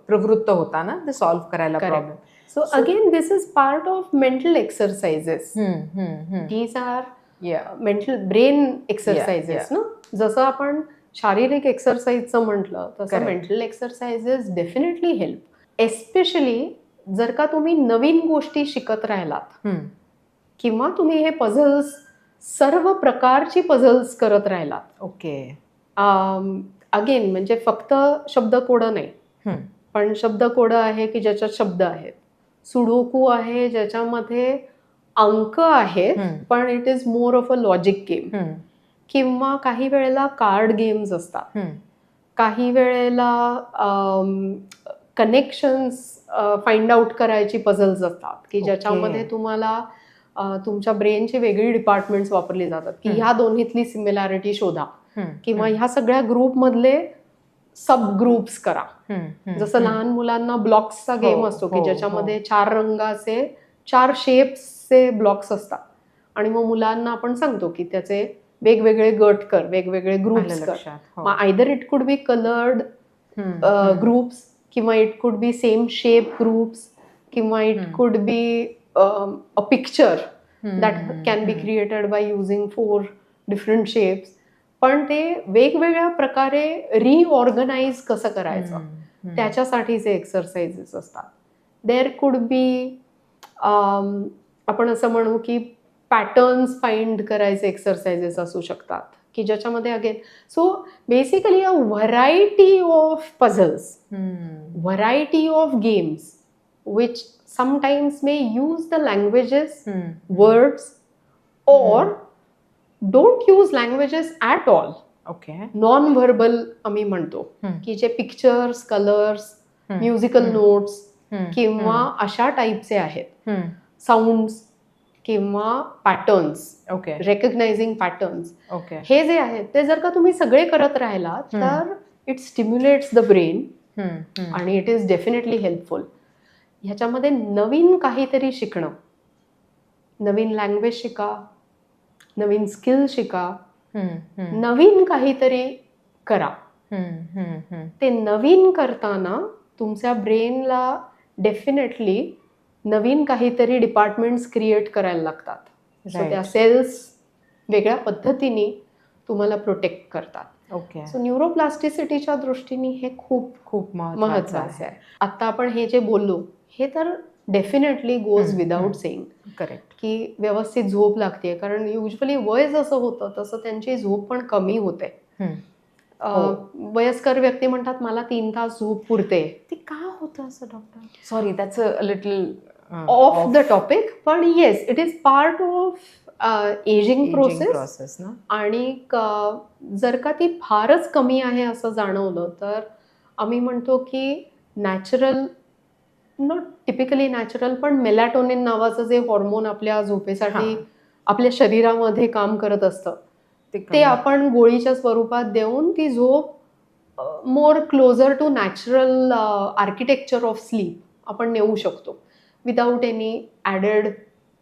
प्रवृत्त होता ना ते सॉल्व्ह करायला problem. So again, this is part of mental exercises. These are mental brain exercises. ना जसं आपण शारीरिक एक्सरसाइजचं म्हटलं तसं mental exercises definitely help. Especially जर का तुम्ही नवीन गोष्टी शिकत राहिलात किंवा तुम्ही हे पझल्स सर्व प्रकारची पझल्स करत राहिलात. ओके. अगेन म्हणजे फक्त शब्दकोडं नाही, पण शब्दकोडं आहे की ज्याच्यात शब्द आहेत. सुडोकू आहे ज्याच्यामध्ये अंक आहेत पण it is more of a logic game. किंवा काही वेळेला कार्ड गेम्स असतात, काही वेळेला कनेक्शन्स फाइंड आउट करायची पझल्स असतात की ज्याच्यामध्ये तुम्हाला तुमच्या ब्रेनची वेगळी डिपार्टमेंट्स वापरली जातात की ह्या दोन्हीतली सिमिलॅरिटी शोधा किंवा ह्या सगळ्या ग्रुपमधले सब ग्रुप्स करा. जसं लहान मुलांना ब्लॉक्सचा गेम असतो की ज्याच्यामध्ये 4 रंगाचे 4 शेप्सचे ब्लॉक्स असतात आणि मग मुलांना आपण सांगतो की त्याचे वेगवेगळे गट कर, वेगवेगळे ग्रुप्स कर. मग either it could be coloured groups किंवा it could be same shape groups किंवा it could be a picture that can be created by using 4 different shapes. पण ते वेगवेगळ्या प्रकारे रिऑर्गनाइज कसं करायचं त्याच्यासाठीचे एक्सरसाइजेस असतात. देअर कुड बी आपण असं म्हणू की पॅटर्न्स फाइंड करायचे एक्सरसाइजेस असू शकतात की ज्याच्यामध्ये again so basically a variety of puzzles, variety of games which sometimes may use the languages, words or don't use languages at all. Okay. Non verbal आम्ही म्हणतो की जे पिक्चर्स, कलर्स, म्युझिकल नोट्स किंवा अशा टाईपचे आहेत, साऊंड्स किंवा patterns, okay, recognising patterns, okay, हे जे आहेत ते जर का तुम्ही सगळे करत राहिलात तर इट स्टिम्युलेट्स द ब्रेन आणि इट इज डेफिनेटली हेल्पफुल. ह्याच्यामध्ये नवीन काहीतरी शिकणं, नवीन लँग्वेज शिका, नवीन स्किल शिका, नवीन काहीतरी करा. ते नवीन करताना तुमच्या ब्रेनला डेफिनेटली नवीन काहीतरी डिपार्टमेंट्स क्रिएट करायला लागतात. सो त्या सेल्स वेगळ्या पद्धतीने तुम्हाला प्रोटेक्ट करतात. ओके. सो न्यूरोप्लास्टिसिटीच्या दृष्टीने हे खूप खूप महत्वाचं आहे. आता आपण हे जे बोललो हे तर definitely goes without saying. Correct. की व्यवस्थित झोप लागते, कारण युजली वय जसं होतं तसं त्यांची झोप पण कमी होते. वयस्कर व्यक्ती म्हणतात मला 3 तास झोप पुरते. ते का होतं असं doctor? Sorry that's a little off the topic, पण yes it is part of ageing process ना. आणि जर का ती फारच कमी आहे असं जाणवलं तर आम्ही म्हणतो की नॅचरल नॉट टिपिकली नॅचरल, पण मेलॅटोनिन नावाचं जे हॉर्मोन आपल्या झोपेसाठी हां. आपल्या शरीरामध्ये काम करत असतं ते आपण गोळीच्या स्वरूपात देऊन ती झोप more closer to natural architecture of sleep आपण नेऊ शकतो विदाऊट एनी ॲडेड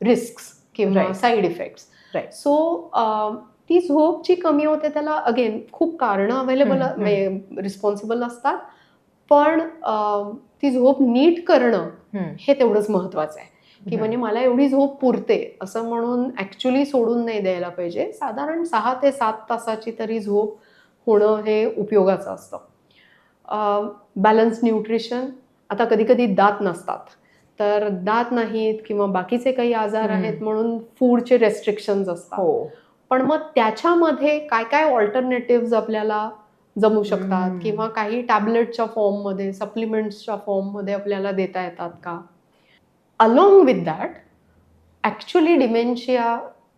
रिस्क्स किंवा Right. Side effects. Right. So ती झोप जी कमी होते त्याला अगेन खूप कारणं अवेलेबल रिस्पॉन्सिबल असतात, पण ती झोप नीट करणं हे तेवढंच महत्त्वाचं आहे की म्हणजे मला एवढी झोप पुरते असं म्हणून ॲक्च्युली सोडून नाही द्यायला पाहिजे. साधारण 6 ते 7 तासाची तरी झोप होणं हे उपयोगाचं असतं. बॅलन्स न्यूट्रिशन, आता कधी कधी दात नसतात तर दात नाहीत किंवा बाकीचे काही आजार आहेत म्हणून फूडचे रेस्ट्रिक्शन्स असतात. पण मग त्याच्यामध्ये काय काय ऑल्टरनेटिव्ह आपल्याला जमू शकतात किंवा काही टॅबलेटच्या फॉर्ममध्ये सप्लिमेंट्सच्या फॉर्ममध्ये आपल्याला देता येतात का. Along with that actually dementia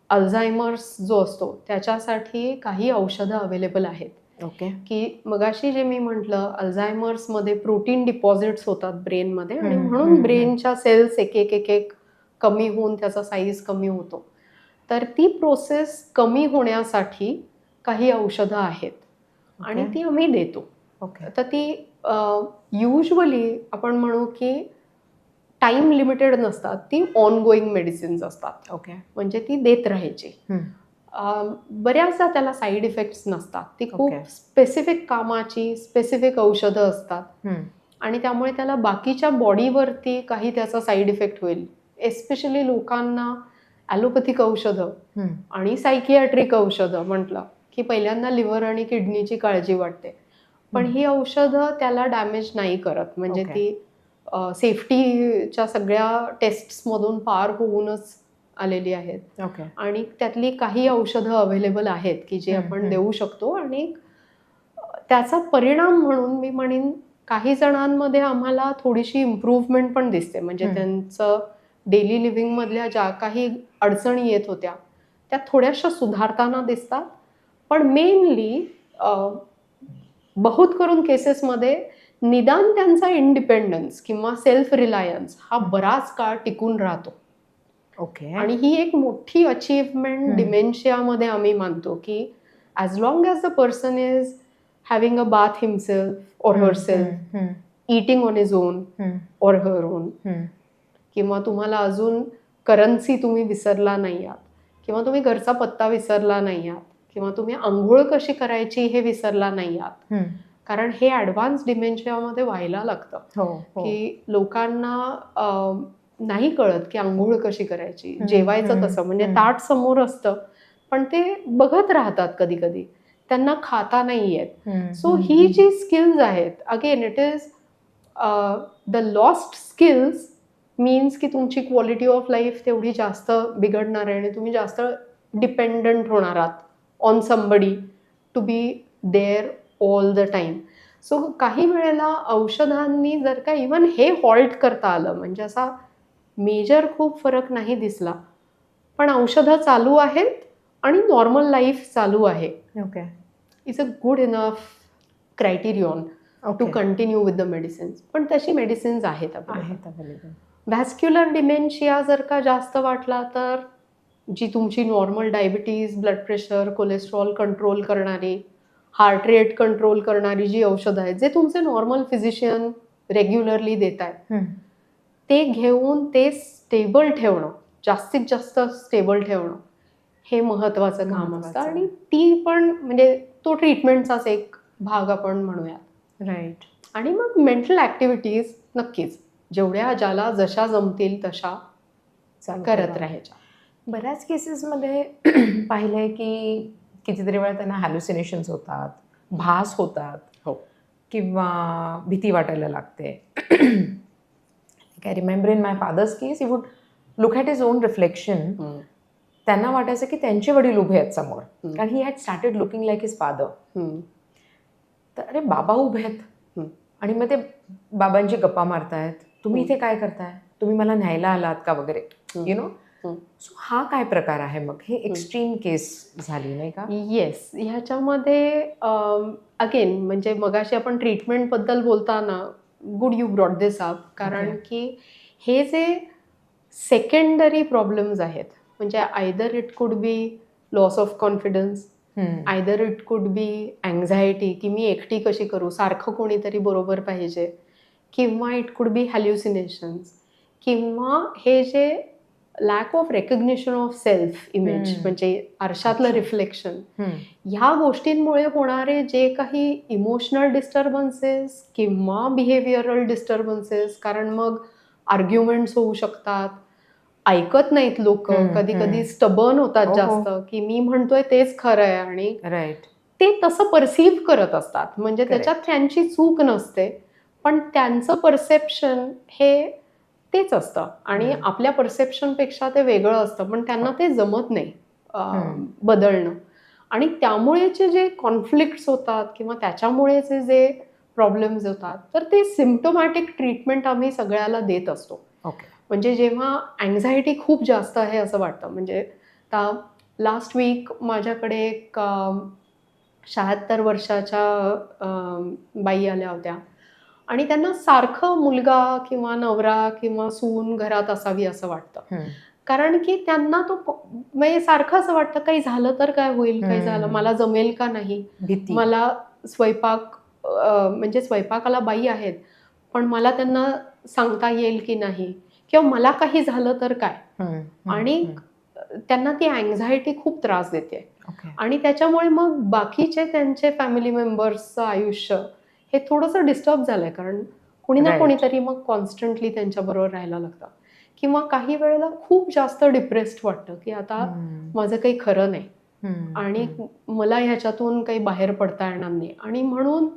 Alzheimer's जो असतो त्याच्यासाठी काही औषधं अवेलेबल आहेत. ओके. की मगाशी जे मी म्हटलं अल्झायमर्समध्ये प्रोटीन डिपॉझिट्स होतात ब्रेनमध्ये आणि म्हणून ब्रेनच्या सेल्स एक एक एक एक कमी होऊन त्याचा साईज कमी होतो. तर ती प्रोसेस कमी होण्यासाठी काही औषधं आहेत आणि ती आम्ही देतो. ओके. तर ती युजली आपण म्हणू की टाईम लिमिटेड नसतात, ती ऑनगोईंग मेडिसिन्स असतात. ओके. म्हणजे ती देत राहायची. बऱ्याचदा त्याला साईड इफेक्ट्स नसतात, ती खूप स्पेसिफिक कामाची स्पेसिफिक औषधं असतात आणि त्यामुळे त्याला बाकीच्या बॉडीवरती काही त्याचा साईड इफेक्ट होईल. एस्पेशली लोकांना ॲलोपॅथिक औषधं आणि सायकियाट्रिक औषधं म्हटलं की पहिल्यांदा लिव्हर आणि किडनीची काळजी वाटते, पण ही औषधं त्याला डॅमेज नाही करत. म्हणजे ती सेफ्टीच्या सगळ्या टेस्ट्समधून पार होऊनच आलेली आहेत आणि त्यातली काही औषधं अवेलेबल आहेत की जे आपण देऊ शकतो आणि त्याचा परिणाम म्हणून मी म्हणेन काही जणांमध्ये आम्हाला थोडीशी इम्प्रूव्हमेंट पण दिसते. म्हणजे त्यांचं डेली लिव्हिंगमधल्या ज्या काही अडचणी येत होत्या त्या थोड्याशा सुधारताना दिसतात. पण मेनली बहुत करून केसेसमध्ये निदान त्यांचा इंडिपेंडन्स किंवा सेल्फ रिलायन्स हा बराच काळ टिकून राहतो. ओके. आणि ही एक मोठी अचीवमेंट डिमेन्शियामध्ये आम्ही मानतो की as long as the person is having a bath himself or herself, eating on his on or her own, किंवा तुम्हाला अजून करन्सी तुम्ही विसरला नाही आहात किंवा तुम्ही घरचा पत्ता विसरला नाही आहात किंवा तुम्ही आंघोळ कशी करायची हे विसरला नाही आहात. कारण हे ॲडव्हान्स डिमेन्शियामध्ये व्हायला लागतं की लोकांना नाही कळत की आंघोळ कशी करायची, जेवायचं कसं. म्हणजे ताट समोर असतं पण ते बघत राहतात, कधी कधी त्यांना खाता नाही येत. सो ही जी स्किल्स आहेत again it is the lost skills means की तुमची क्वालिटी ऑफ लाईफ तेवढी जास्त बिघडणार आहे आणि तुम्ही जास्त डिपेंडंट होणार आहात on somebody to be there all the time. So काही वेळेला औषधांनी जर का इवन हे हॉल्ट करता आलं, म्हणजे असा मेजर खूप फरक नाही दिसला, पण औषधं चालू आहेत आणि नॉर्मल लाईफ चालू आहे, okay, is a good enough criterion to continue with the medicines. पण तशी मेडिसिन्स आहेत अवेलेबल. व्हॅस्क्युलर डिमेन्शिया जर का जास्त वाटला तर जी तुमची normal diabetes, blood pressure, cholesterol control करणारी, हार्ट रेट कंट्रोल करणारी जी औषधं आहेत जे तुमचे नॉर्मल फिजिशियन रेग्युलरली देत आहेत, ते घेऊन ते स्टेबल ठेवणं, जास्तीत जास्त स्टेबल ठेवणं हे महत्त्वाचं काम असतं. आणि ती पण म्हणजे तो ट्रीटमेंटचाच एक भाग आपण म्हणूयात. राईट. आणि मग मेंटल ॲक्टिव्हिटीज नक्कीच जेवढ्या ज्याला जशा जमतील तशा करत राहायच्या. बऱ्याच केसेसमध्ये पाहिलंय की कितीतरी वेळा त्यांना हॅल्युसिनेशन्स होतात, भास होतात, किंवा भीती वाटायला लागते. I remember in my father's case he would look at his on reflection. त्यांना वाटायचं की त्यांचे वडील उभे आहेत समोर, कारण he had started looking like his father. तर अरे बाबा उभे आहेत आणि मग ते बाबांची गप्पा मारतायत, तुम्ही इथे काय करताय, तुम्ही मला न्यायला आलात का वगैरे, यु नो. सो हा काय प्रकार आहे मग? हे एक्स्ट्रीम केस झाली नाही का? येस. ह्याच्यामध्ये अगेन म्हणजे मगाशी आपण ट्रीटमेंटबद्दल बोलताना good you brought this up, कारण Okay. की हे जे सेकंडरी प्रॉब्लेम्स आहेत, म्हणजे either it could be loss of confidence, either it could B anxiety की मी एकटी कशी करू, सारखं कोणीतरी बरोबर पाहिजे, किंवा इट कुड बी हॅल्युसिनेशन्स, किंवा हे जे lack of recognition of self image, म्हणजे आरशातलं अच्छा. रिफ्लेक्शन, ह्या गोष्टींमुळे होणारे जे काही इमोशनल डिस्टर्बन्सेस किंवा बिहेवियरल डिस्टर्बन्सेस, कारण मग आर्ग्युमेंट्स होऊ शकतात, ऐकत नाहीत लोक, कधी कधी स्टबर्न होतात हो, हो. जास्त, की मी म्हणतोय तेच खरं आहे, आणि राईट. ते तसं परसिव्ह करत असतात, म्हणजे Correct. त्याच्यात त्यांची चूक नसते, पण त्यांचं परसेप्शन हे तेच असतं, आणि आपल्या परसेप्शनपेक्षा ते वेगळं असतं, पण त्यांना ते जमत नाही बदलणं. आणि त्यामुळेचे जे कॉन्फ्लिक्ट्स होतात किंवा त्याच्यामुळेचे जे प्रॉब्लेम्स होतात, तर ते सिम्प्टोमॅटिक ट्रीटमेंट आम्ही सगळ्याला देत असतो. ओके. म्हणजे जेव्हा अँझायटी खूप जास्त आहे असं वाटतं, म्हणजे आता लास्ट वीक माझ्याकडे एक 76 वर्षाच्या बाई आल्या होत्या, आणि त्यांना सारखं मुलगा किंवा नवरा किंवा सून घरात असावी असं वाटतं, कारण की त्यांना तो म्हणजे सारखं असं वाटतं काही झालं तर काय होईल, काही झालं मला जमेल का नाही, भीती. मला स्वयंपाक म्हणजे स्वयंपाकाला बाई आहेत, पण मला त्यांना सांगता येईल की नाही, किंवा मला काही झालं तर काय, आणि त्यांना ती अँझायटी खूप त्रास देते. ओके. आणि त्याच्यामुळे मग बाकीचे त्यांचे फॅमिली मेंबर्सचं आयुष्य हे थोडंसं डिस्टर्ब झालंय, कारण कोणी ना Right. कोणीतरी मग कॉन्स्टंटली त्यांच्याबरोबर राहायला लागतं, किंवा काही वेळेला खूप जास्त डिप्रेस्ड वाटतं की आता माझं काही खरं नाही, आणि मला ह्याच्यातून काही बाहेर पडता येणार नाही, आणि म्हणून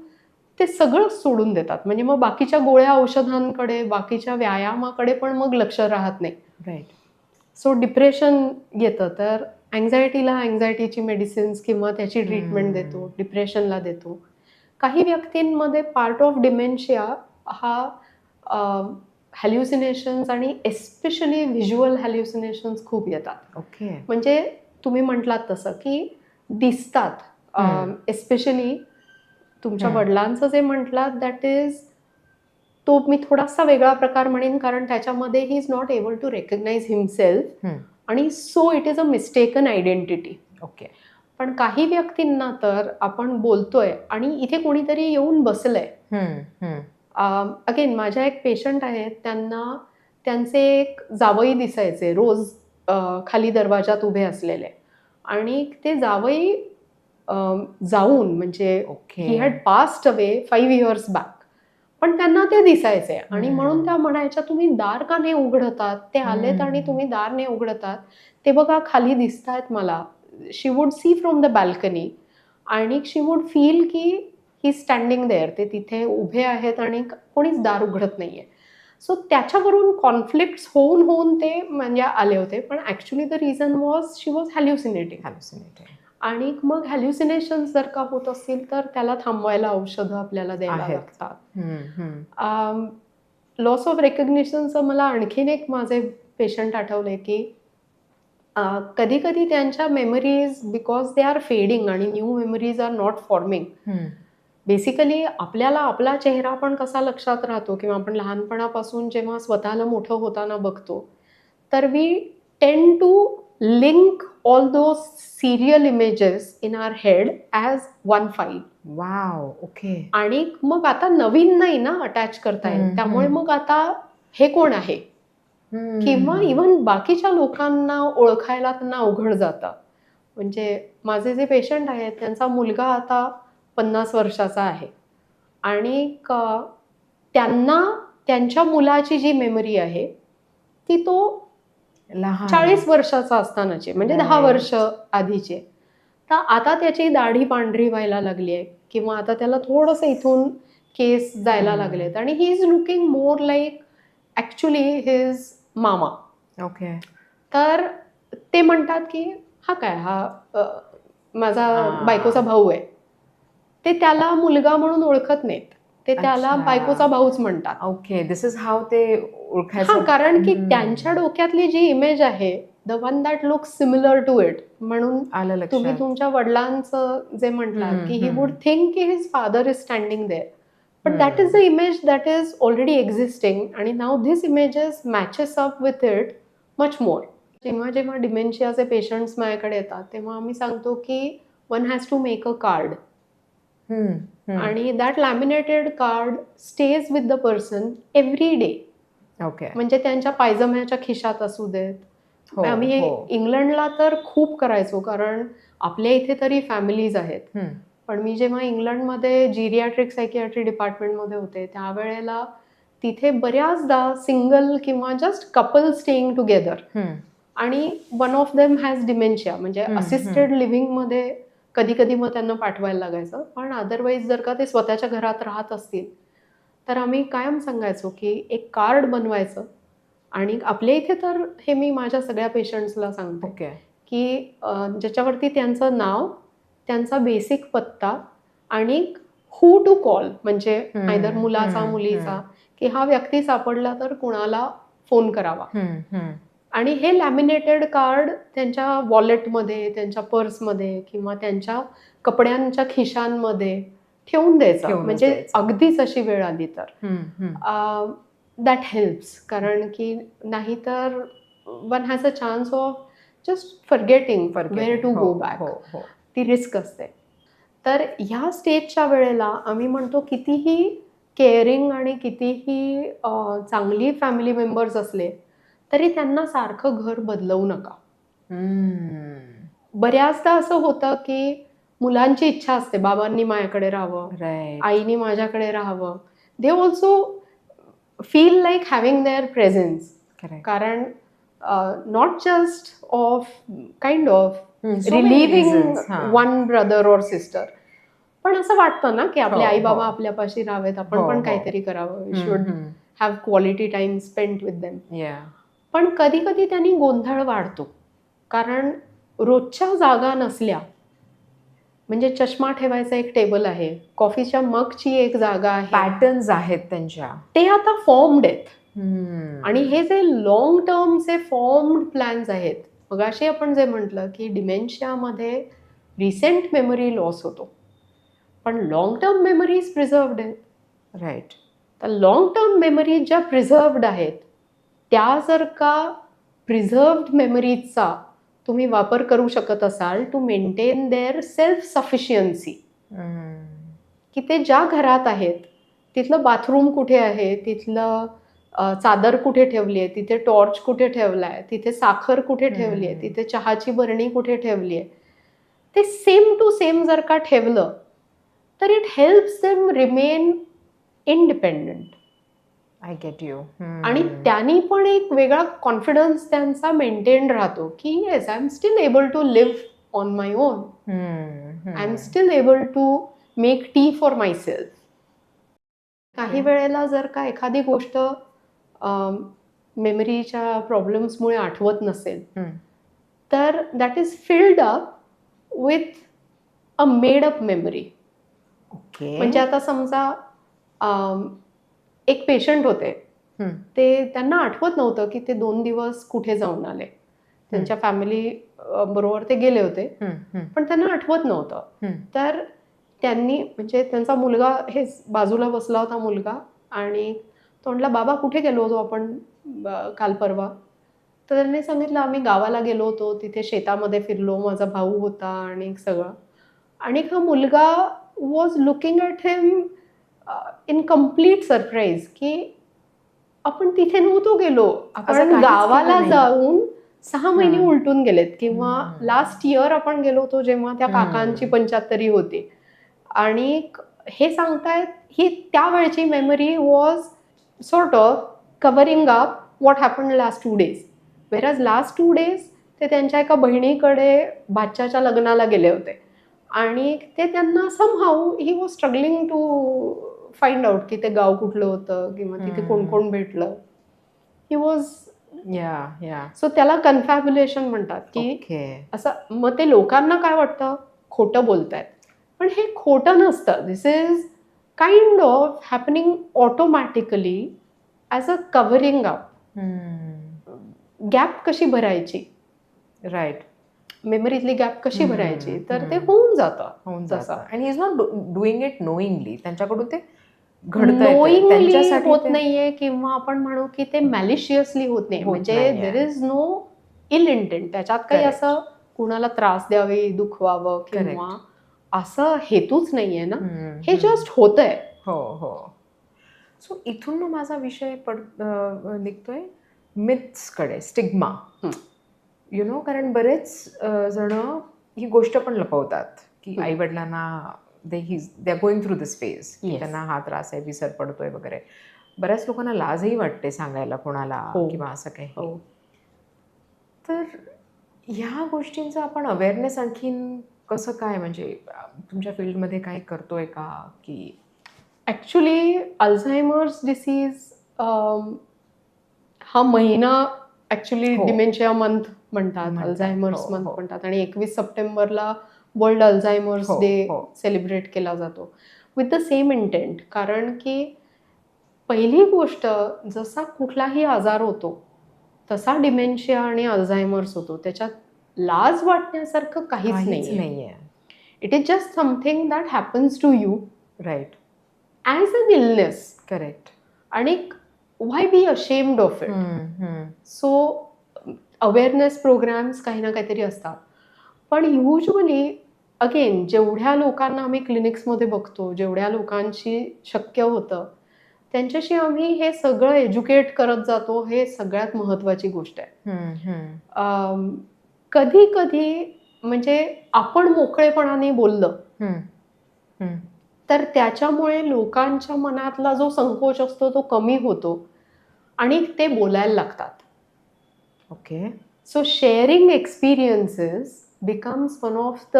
ते सगळं सोडून देतात. म्हणजे मग बाकीच्या गोळ्या औषधांकडे, बाकीच्या व्यायामाकडे पण मग लक्ष राहत नाही. राईट. सो डिप्रेशन येतं. तर अँझायटीला अँझायटीची मेडिसिन्स किंवा त्याची ट्रीटमेंट देतो, डिप्रेशनला देतो. काही व्यक्तींमध्ये पार्ट ऑफ डिमेन्शिया हा हॅल्युसिनेशन्स आणि एस्पेशली व्हिज्युअल हॅल्युसिनेशन्स खूप येतात. ओके. म्हणजे तुम्ही म्हटलात तसं की दिसतात, एस्पेशली तुमच्या वडिलांचं जे म्हटलात दॅट इज, तो मी थोडासा वेगळा प्रकार म्हणेन, कारण त्याच्यामध्ये he is not able to recognise himself, आणि so it is a mistaken identity. Okay. पण काही व्यक्तींना तर आपण बोलतोय आणि इथे कोणीतरी येऊन बसलंय. अगेन माझ्या एक पेशंट आहेत, त्यांना त्यांचे एक जावई दिसायचे रोज खाली दरवाजात उभे असलेले, आणि ते जावई जाऊन म्हणजे he had passed away 5 years back, पण त्यांना ते दिसायचे, आणि म्हणून त्या म्हणायच्या तुम्ही दार का नाही उघडतात, ते आलेत आणि तुम्ही दार नाही उघडतात, ते बघा खाली दिसतायत मला. She would see from the balcony, आणि शी वुड फील की ही स्टँडिंग देअर, ते तिथे उभे आहेत आणि कोणीच दार उघडत नाहीये. सो त्याच्यावरून कॉन्फ्लिक्ट्स होऊन होऊन ते म्हणजे आले होते, पण actually the reason was she was hallucinating. आणि मग हॅल्युसिनेशन्स जर का होत असतील तर त्याला थांबवायला औषधं आपल्याला द्यायला लागतात. लॉस ऑफ रेकग्निशनचं मला आणखीन एक माझे पेशंट आठवले की कधी कधी त्यांच्या memories, because they are fading आणि new memories are not forming. Basically आपल्याला आपला चेहरा पण कसा लक्षात राहतो, किंवा आपण लहानपणापासून जेव्हा स्वतःला मोठं होताना बघतो, तर we tend to link all those serial images in our head as one file. Wow. Okay. आणि मग आता नवीन नाही ना अटॅच करता येईल, त्यामुळे मग आता हे कोण आहे, किंवा इव्हन बाकीच्या लोकांना ओळखायला त्यांना अवघड जातं. म्हणजे माझे जे पेशंट आहेत त्यांचा मुलगा आता 50 वर्षाचा आहे, आणि त्यांना त्यांच्या मुलाची जी मेमरी आहे ती तो 40 वर्षाचा असतानाची, म्हणजे 10 वर्ष आधीचे. तर आता त्याची दाढी पांढरी व्हायला लागली आहे, किंवा आता त्याला थोडंसं इथून केस जायला लागलेत, आणि he is looking more like actually his मामा. ओके. तर ते म्हणतात की हा काय, हा माझा बायकोचा भाऊ आहे. ते त्याला मुलगा म्हणून ओळखत नाहीत, ते त्याला बायकोचा भाऊच म्हणतात. ओके. दिस इज हाऊ ते ओळखायचं. हा, कारण की त्यांच्या डोक्यातली जी इमेज आहे, the one that looks similar to it, म्हणून तुम्ही तुमच्या वडिलांचं जे म्हटलात की ही वुड थिंक की his father is standing there, But that is the image that is already existing, आणि now this images matches up with it much more. जेव्हा जेव्हा डिमेन्शियाचे पेशंट्स माझ्याकडे येतात तेव्हा आम्ही सांगतो की one has to make a card, आणि that laminated card stays with the person every day. Okay. म्हणजे त्यांच्या पायजम्याच्या खिशात असू देत. आम्ही हे इंग्लंडला तर खूप करायचो, कारण आपल्या इथे तरी फॅमिलीज आहेत. पण मी जेव्हा इंग्लंडमध्ये जिरियाट्रिक सायकियाट्री डिपार्टमेंटमध्ये होते त्यावेळेला तिथे बऱ्याचदा सिंगल किंवा जस्ट कपल स्टेईंग टुगेदर, आणि one of them has dementia, म्हणजे असिस्टेड लिव्हिंगमध्ये कधी कधी मग त्यांना पाठवायला लागायचं. पण अदरवाईज जर का ते स्वतःच्या घरात राहत असतील तर आम्ही कायम सांगायचो की एक कार्ड बनवायचं. आणि आपल्या इथे तर हे मी माझ्या सगळ्या पेशंट्सला सांगते की ज्याच्यावरती त्यांचं नाव, त्यांचा बेसिक पत्ता आणि हू टू कॉल, म्हणजे आयदर मुलाचा मुलीचा, की हा व्यक्ती सापडला तर कुणाला फोन करावा. आणि हे लॅमिनेटेड कार्ड त्यांच्या वॉलेटमध्ये, त्यांच्या पर्समध्ये किंवा त्यांच्या कपड्यांच्या खिशांमध्ये ठेवून द्यायचं. म्हणजे अगदीच अशी वेळ आली तर दॅट हेल्प्स. कारण की नाहीतर one has a chance of just forgetting where to go back. ती रिस्क असते. तर ह्या स्टेजच्या वेळेला आम्ही म्हणतो कितीही केअरिंग आणि कितीही चांगली फॅमिली मेंबर्स असले तरी त्यांना सारखं घर बदलवू नका. बऱ्याचदा असं होतं की मुलांची इच्छा असते बाबांनी माझ्याकडे राहावं, आईनी माझ्याकडे राहावं. They also feel like having their presence. कारण not just of kind of relieving one brother or sister, पण असं वाटतं ना की आपले आई बाबा आपल्यापाशी राहावेत, आपण पण काहीतरी करावं. We should have quality time spent with them. पण कधी कधी त्यांनी गोंधळ वाढतो, कारण रोजच्या जागा नसल्या, म्हणजे चष्मा ठेवायचा एक टेबल आहे, कॉफीच्या मगची एक जागा आहे, पॅटर्न्स आहेत त्यांच्या, ते आता फॉर्म्ड आहेत. आणि हे जे लॉंग टर्मचे फॉर्म्ड प्लॅन्स आहेत, मगाशी आपण जे म्हटलं की डिमेन्शियामध्ये रिसेंट मेमरी लॉस होतो, पण लॉंग टर्म मेमरीज प्रिझर्व्ड आहेत. राईट. तर लॉंग टर्म मेमरीज ज्या प्रिझर्व्ड आहेत त्या जर का प्रिझर्व्ड मेमरीजचा तुम्ही वापर करू शकत असाल to maintain their self sufficiency, की ते ज्या घरात आहेत तिथलं बाथरूम कुठे आहे, तिथलं चादर कुठे ठेवली आहे, तिथे टॉर्च कुठे ठेवला आहे, तिथे साखर कुठे ठेवली आहे, तिथे चहाची बरणी कुठे ठेवली आहे, ते सेम टू सेम जर का ठेवलं तर it helps them remain independent. I get you. आणि त्यांनी पण एक वेगळा कॉन्फिडन्स त्यांचा मेंटेन राहतो की yes, I am still able to live on my own, I am still able to make tea for myself. काही वेळेला जर का एखादी गोष्ट मेमरीच्या प्रॉब्लेम्समुळे आठवत नसेल तर that is filled up with a made up memory. म्हणजे आता समजा एक पेशंट होते, ते त्यांना आठवत नव्हतं की ते 2 दिवस कुठे जाऊन आले, त्यांच्या फॅमिली बरोबर ते गेले होते, पण त्यांना आठवत नव्हतं. तर त्यांनी, म्हणजे त्यांचा मुलगा, हे बाजूला बसला होता मुलगा, आणि तो म्हटला बाबा कुठे गेलो होतो आपण काल परवा. तर त्यांनी सांगितलं आम्ही गावाला गेलो होतो, तिथे शेतामध्ये फिरलो, माझा भाऊ होता आणि सगळं. आणि हा मुलगा was looking at him in complete surprise की आपण तिथे नव्हतो गेलो, आपण गावाला जाऊन 6 महिने उलटून गेलेत, किंवा लास्ट इयर आपण गेलो होतो जेव्हा त्या काकांची 75 होती. आणि हे सांगतायत ही त्यावेळची memory was sort of covering up what happened last 2 days. Whereas last 2 days ते त्यांच्या एका बहिणीकडे भाच्याच्या लग्नाला गेले होते, आणि ते त्यांना somehow he was struggling to find out की ते गाव कुठलं होतं किंवा तिथे कोण कोण भेटलं. ही वॉज सो त्याला कन्फॅब्युलेशन म्हणतात की असं. मग ते लोकांना काय वाटतं, खोटं बोलतायत, पण हे खोटं नसतं. This is kind of happening automatically as a covering up. Gap कशी भरायची, राईट, मेमरीतली गॅप कशी भरायची, तर ते होऊन जातं. आणि ही इज नॉट डुईंग इट नोईंगली. त्यांच्याकडून ते घडतंय नोईंगली त्यांच्यासाठी होत ते नाहीये किंवा आपण म्हणू की ते मॅलिशियसली होत नाही, होत म्हणजे नाहीये. There is no ill intent, त्याच्यात काही Correct. असं कुणाला त्रास द्यावे, दुखवावं किंवा असं हेतूच नाहीये ना, हे जस्ट होतंय. हो हो. सो इथून मग माझा विषय निघतोय मिथ्सकडे, स्टिग्मा. यु नो, कारण बरेच जण ही गोष्ट पण लपवतात की आई वडिलांना they are going through this phase, Yes. त्यांना हा त्रास आहे, विसर पडतोय वगैरे. बऱ्याच लोकांना लाजही वाटते सांगायला कोणाला हो. किंवा असं काही. हो. तर ह्या गोष्टींचं आपण अवेअरनेस आणखीन कसं काय, म्हणजे तुमच्या फील्डमध्ये काय करतोय का की? ॲक्च्युली अल्झायमर्स डिसीज हा महिना ॲक्च्युली हो. डिमेन्शिया मंथ म्हणतात, म्हणतात. अल्झायमर्स हो, मंथ हो. म्हणतात, आणि 21 सप्टेंबरला वर्ल्ड अल्झायमर्स हो, डे हो. सेलिब्रेट केला जातो विथ द सेम इंटेंट. कारण की पहिली गोष्ट, जसा कुठलाही आजार होतो तसा डिमेन्शिया आणि अल्झायमर्स होतो, त्याच्यात लाज वाटण्यासारखं काहीच नाहीये. नाहीये. It is just something that happens to you right. As an illness. Correct. आणि why be ashamed of it. So awareness programmes काही ना काहीतरी असतात, पण युजली अगेन जेवढ्या लोकांना आम्ही क्लिनिक्समध्ये बघतो, जेवढ्या लोकांशी शक्य होतं त्यांच्याशी आम्ही हे सगळं एज्युकेट करत जातो, हे सगळ्यात महत्त्वाची गोष्ट आहे. कधी कधी म्हणजे आपण मोकळेपणाने बोललं तर त्याच्यामुळे लोकांच्या मनातला जो संकोच असतो तो कमी होतो आणि ते बोलायला लागतात. Okay. So sharing experiences becomes one of the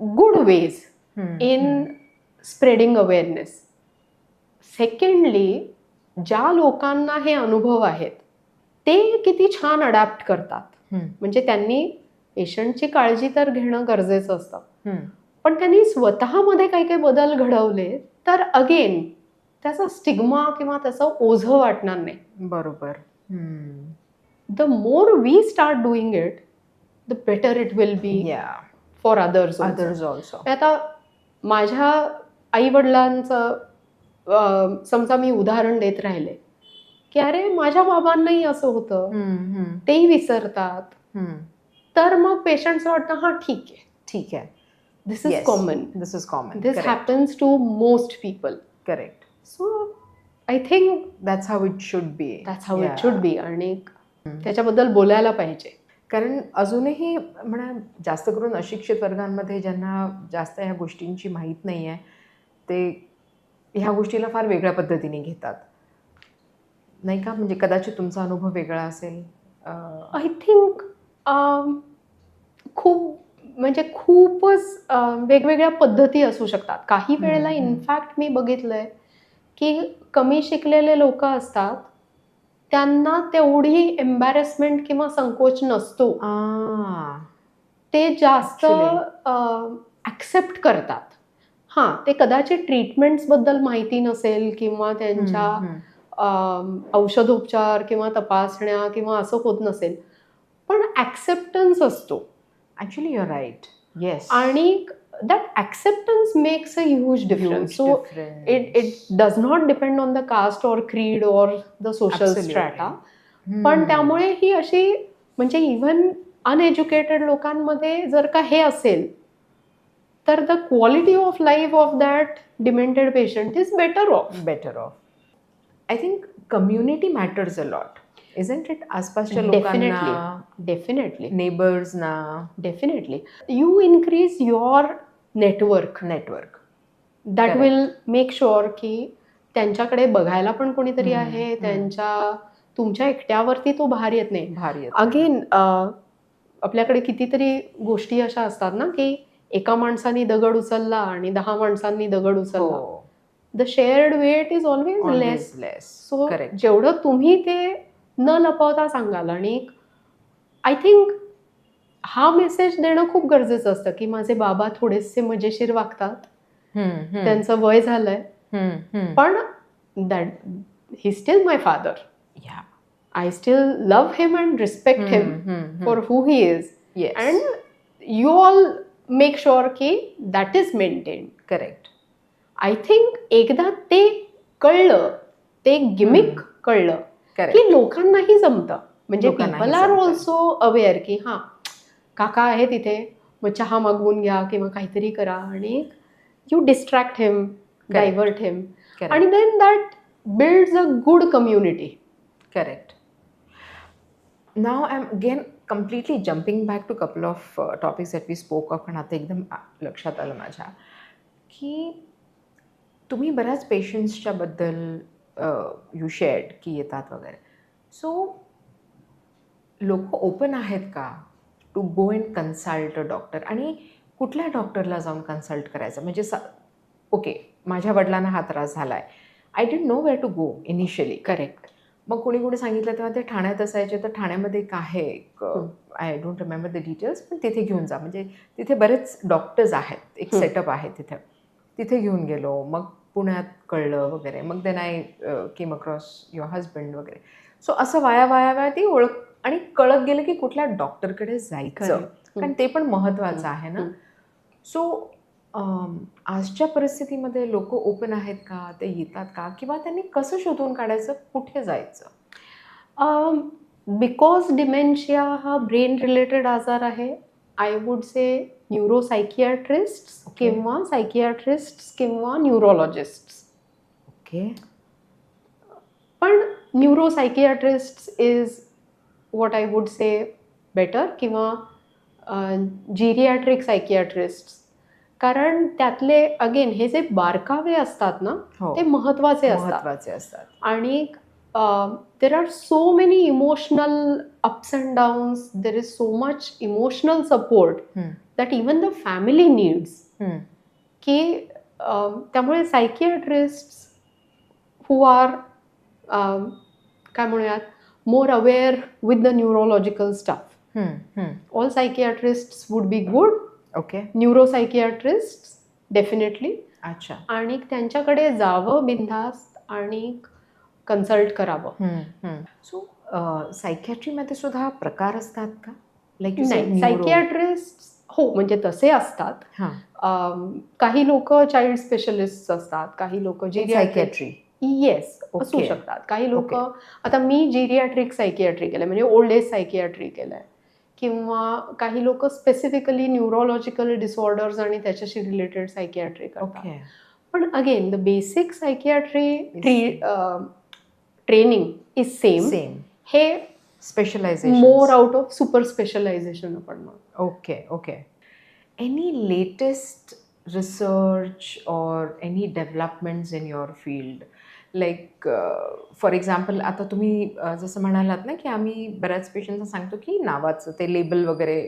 good ways in spreading awareness. Secondly, ज्या लोकांना हे अनुभव आहेत ते किती छान अडॅप्ट करतात. म्हणजे त्यांनी पेशंटची काळजी तर घेणं गरजेचं असतं, पण त्यांनी स्वतःमध्ये काही काही बदल घडवले तर अगेन त्याचा स्टिग्मा किंवा त्याचं ओझं वाटणार नाही. बरोबर. The more we start doing it the better it will be for others also. आता माझ्या आई वडिलांचं समजा मी उदाहरण देत राहिले की अरे माझ्या बाबांनाही असं होतं, तेही विसरतात, तर मग पेशंटचं वाटतं हा ठीक आहे, this is common, this happens to most people. Correct. So I think that's how it should be. आणि त्याच्याबद्दल बोलायला पाहिजे. कारण अजूनही म्हणा जास्त करून अशिक्षित वर्गांमध्ये ज्यांना जास्त ह्या गोष्टींची माहीत नाही आहे ते ह्या गोष्टीला फार वेगळ्या पद्धतीने घेतात, नाही का? म्हणजे कदाचित तुमचा अनुभव वेगळा असेल. आय थिंक खूपच वेगवेगळ्या पद्धती असू शकतात. काही वेळेला इनफॅक्ट मी बघितलंय की कमी शिकलेले लोक असतात, त्यांना तेवढी एम्बॅरेसमेंट किंवा संकोच नसतो, ते जास्त ॲक्सेप्ट करतात. हां, ते कदाचित ट्रीटमेंट्सबद्दल माहिती नसेल किंवा त्यांच्या औषधोपचार किंवा तपासण्या किंवा असं होत नसेल, पण ॲक्सेप्टन्स असतो. Actually you are right. Yes. आणि that acceptance makes a huge difference. So it does not depend on the caste or creed or the social strata. पण त्यामुळे ही अशी म्हणजे इव्हन अनएज्युकेटेड लोकांमध्ये जर का हे असेल तर the quality of life of that demented patient is better off. I think community matters a lot, isn't it? आसपासच्या लोकांना, डेफिनेटली नेबर्सना, definitely you increase your network that will make sure की त्यांच्याकडे बघायला पण कोणीतरी आहे, तुमच्या एकट्यावरती तो भार येत नाही. अगेन आपल्याकडे कितीतरी गोष्टी अशा असतात ना की एका माणसाने दगड उचलला आणि 10 माणसांनी दगड उचलला, the shared weight is always less. So जेवढं तुम्ही ते न लपवता सांगाल, आणि आय थिंक हा मेसेज देणं खूप गरजेचं असतं की माझे बाबा थोडेसे मजेशीर वागतात, त्यांचं वय झालंय, पण that he still my father. I still love him and respect him for who he is. And you all make sure की that is maintained. Correct. I think एकदा ते कळलं, ते गिमिक कळलं करेक्ट. की लोकांनाही जमतं. म्हणजे लोकांनाही पीपल आर जमतं. ऑल्सो अवेअर की हां काका आहे तिथे, मग चहा मागवून घ्या किंवा काहीतरी करा आणि you distract him, divert him, and then that builds a good community. Correct. Now I am again completely jumping back to couple of topics that we spoke of, पण आता एकदम लक्षात आलं माझ्या की तुम्ही बऱ्याच पेशंट्सच्या बद्दल यू शेअर्ड की येतात वगैरे. सो लोक ओपन आहेत का to go and consult a doctor, आणि कुठल्या डॉक्टरला जाऊन कन्सल्ट करायचं? म्हणजे ओके, माझ्या वडिलांना हा त्रास झाला आहे, I didn't know where to go initially. Correct. मग कोणी कोणी सांगितलं तेव्हा ते ठाण्यात असायचे, तर ठाण्यामध्ये एक आहे, I don't remember the details, पण तिथे घेऊन जा, म्हणजे तिथे बरेच डॉक्टर्स आहेत, एक सेटअप आहे तिथे घेऊन गेलो. मग पुण्यात कळलं वगैरे, मग then I came across your husband वगैरे. सो असं वाया ती ओळख आणि कळत गेलं की कुठल्या डॉक्टरकडे जायचं, कारण ते पण महत्त्वाचं आहे ना. सो आजच्या परिस्थितीमध्ये लोक ओपन आहेत का, ते येतात का, किंवा त्यांनी कसं शोधून काढायचं, कुठे जायचं? बिकॉज डिमेन्शिया हा ब्रेन रिलेटेड आजार आहे, आय वुड से न्यूरोसायकियाट्रिस्ट किंवा सायकियाट्रिस्ट किंवा न्यूरोलॉजिस्ट. ओके. पण neuropsychiatrist is what I would say better, किंवा जिरियाट्रिक सायकियाट्रिस्ट, कारण त्यातले अगेन हे जे बारकावे असतात ना ते महत्त्वाचे असतात. आणि there are so many emotional ups and downs, there is so much emotional support that even the family needs, की त्यामुळे सायकियाट्रिस्ट हू आर काय म्हणूयात more aware with the neurological stuff, all psychiatrists would be good. Okay. Neuropsychiatrist definitely. अच्छा. आणि त्यांच्याकडे जावं बिनधास्त आणि कन्सल्ट करावं. सो सायकियाट्रीमध्ये सुद्धा प्रकार असतात का? लाईक नाही, सायकियाट्रिस्ट हो म्हणजे तसे असतात. काही लोक चाइल्ड स्पेशलिस्ट असतात, काही लोक सायकियाट्री. येस असू शकतात. काही लोक, आता मी जिरियाट्रिक सायकियाट्री केलंय, म्हणजे ओल्ड एज सायकियाट्री केलंय, किंवा काही लोक स्पेसिफिकली न्यूरोलॉजिकल डिसऑर्डर्स आणि त्याच्याशी रिलेटेड सायकियाट्री करतात. पण again the basic psychiatry training is same. हे specialisation more out of super specialisation आपण. Okay. Any latest research or any developments in your field, like for example आता तुम्ही जसं म्हणालात ना की आम्ही बऱ्याच पेशंटना सांगतो की नावाचं ते लेबल वगैरे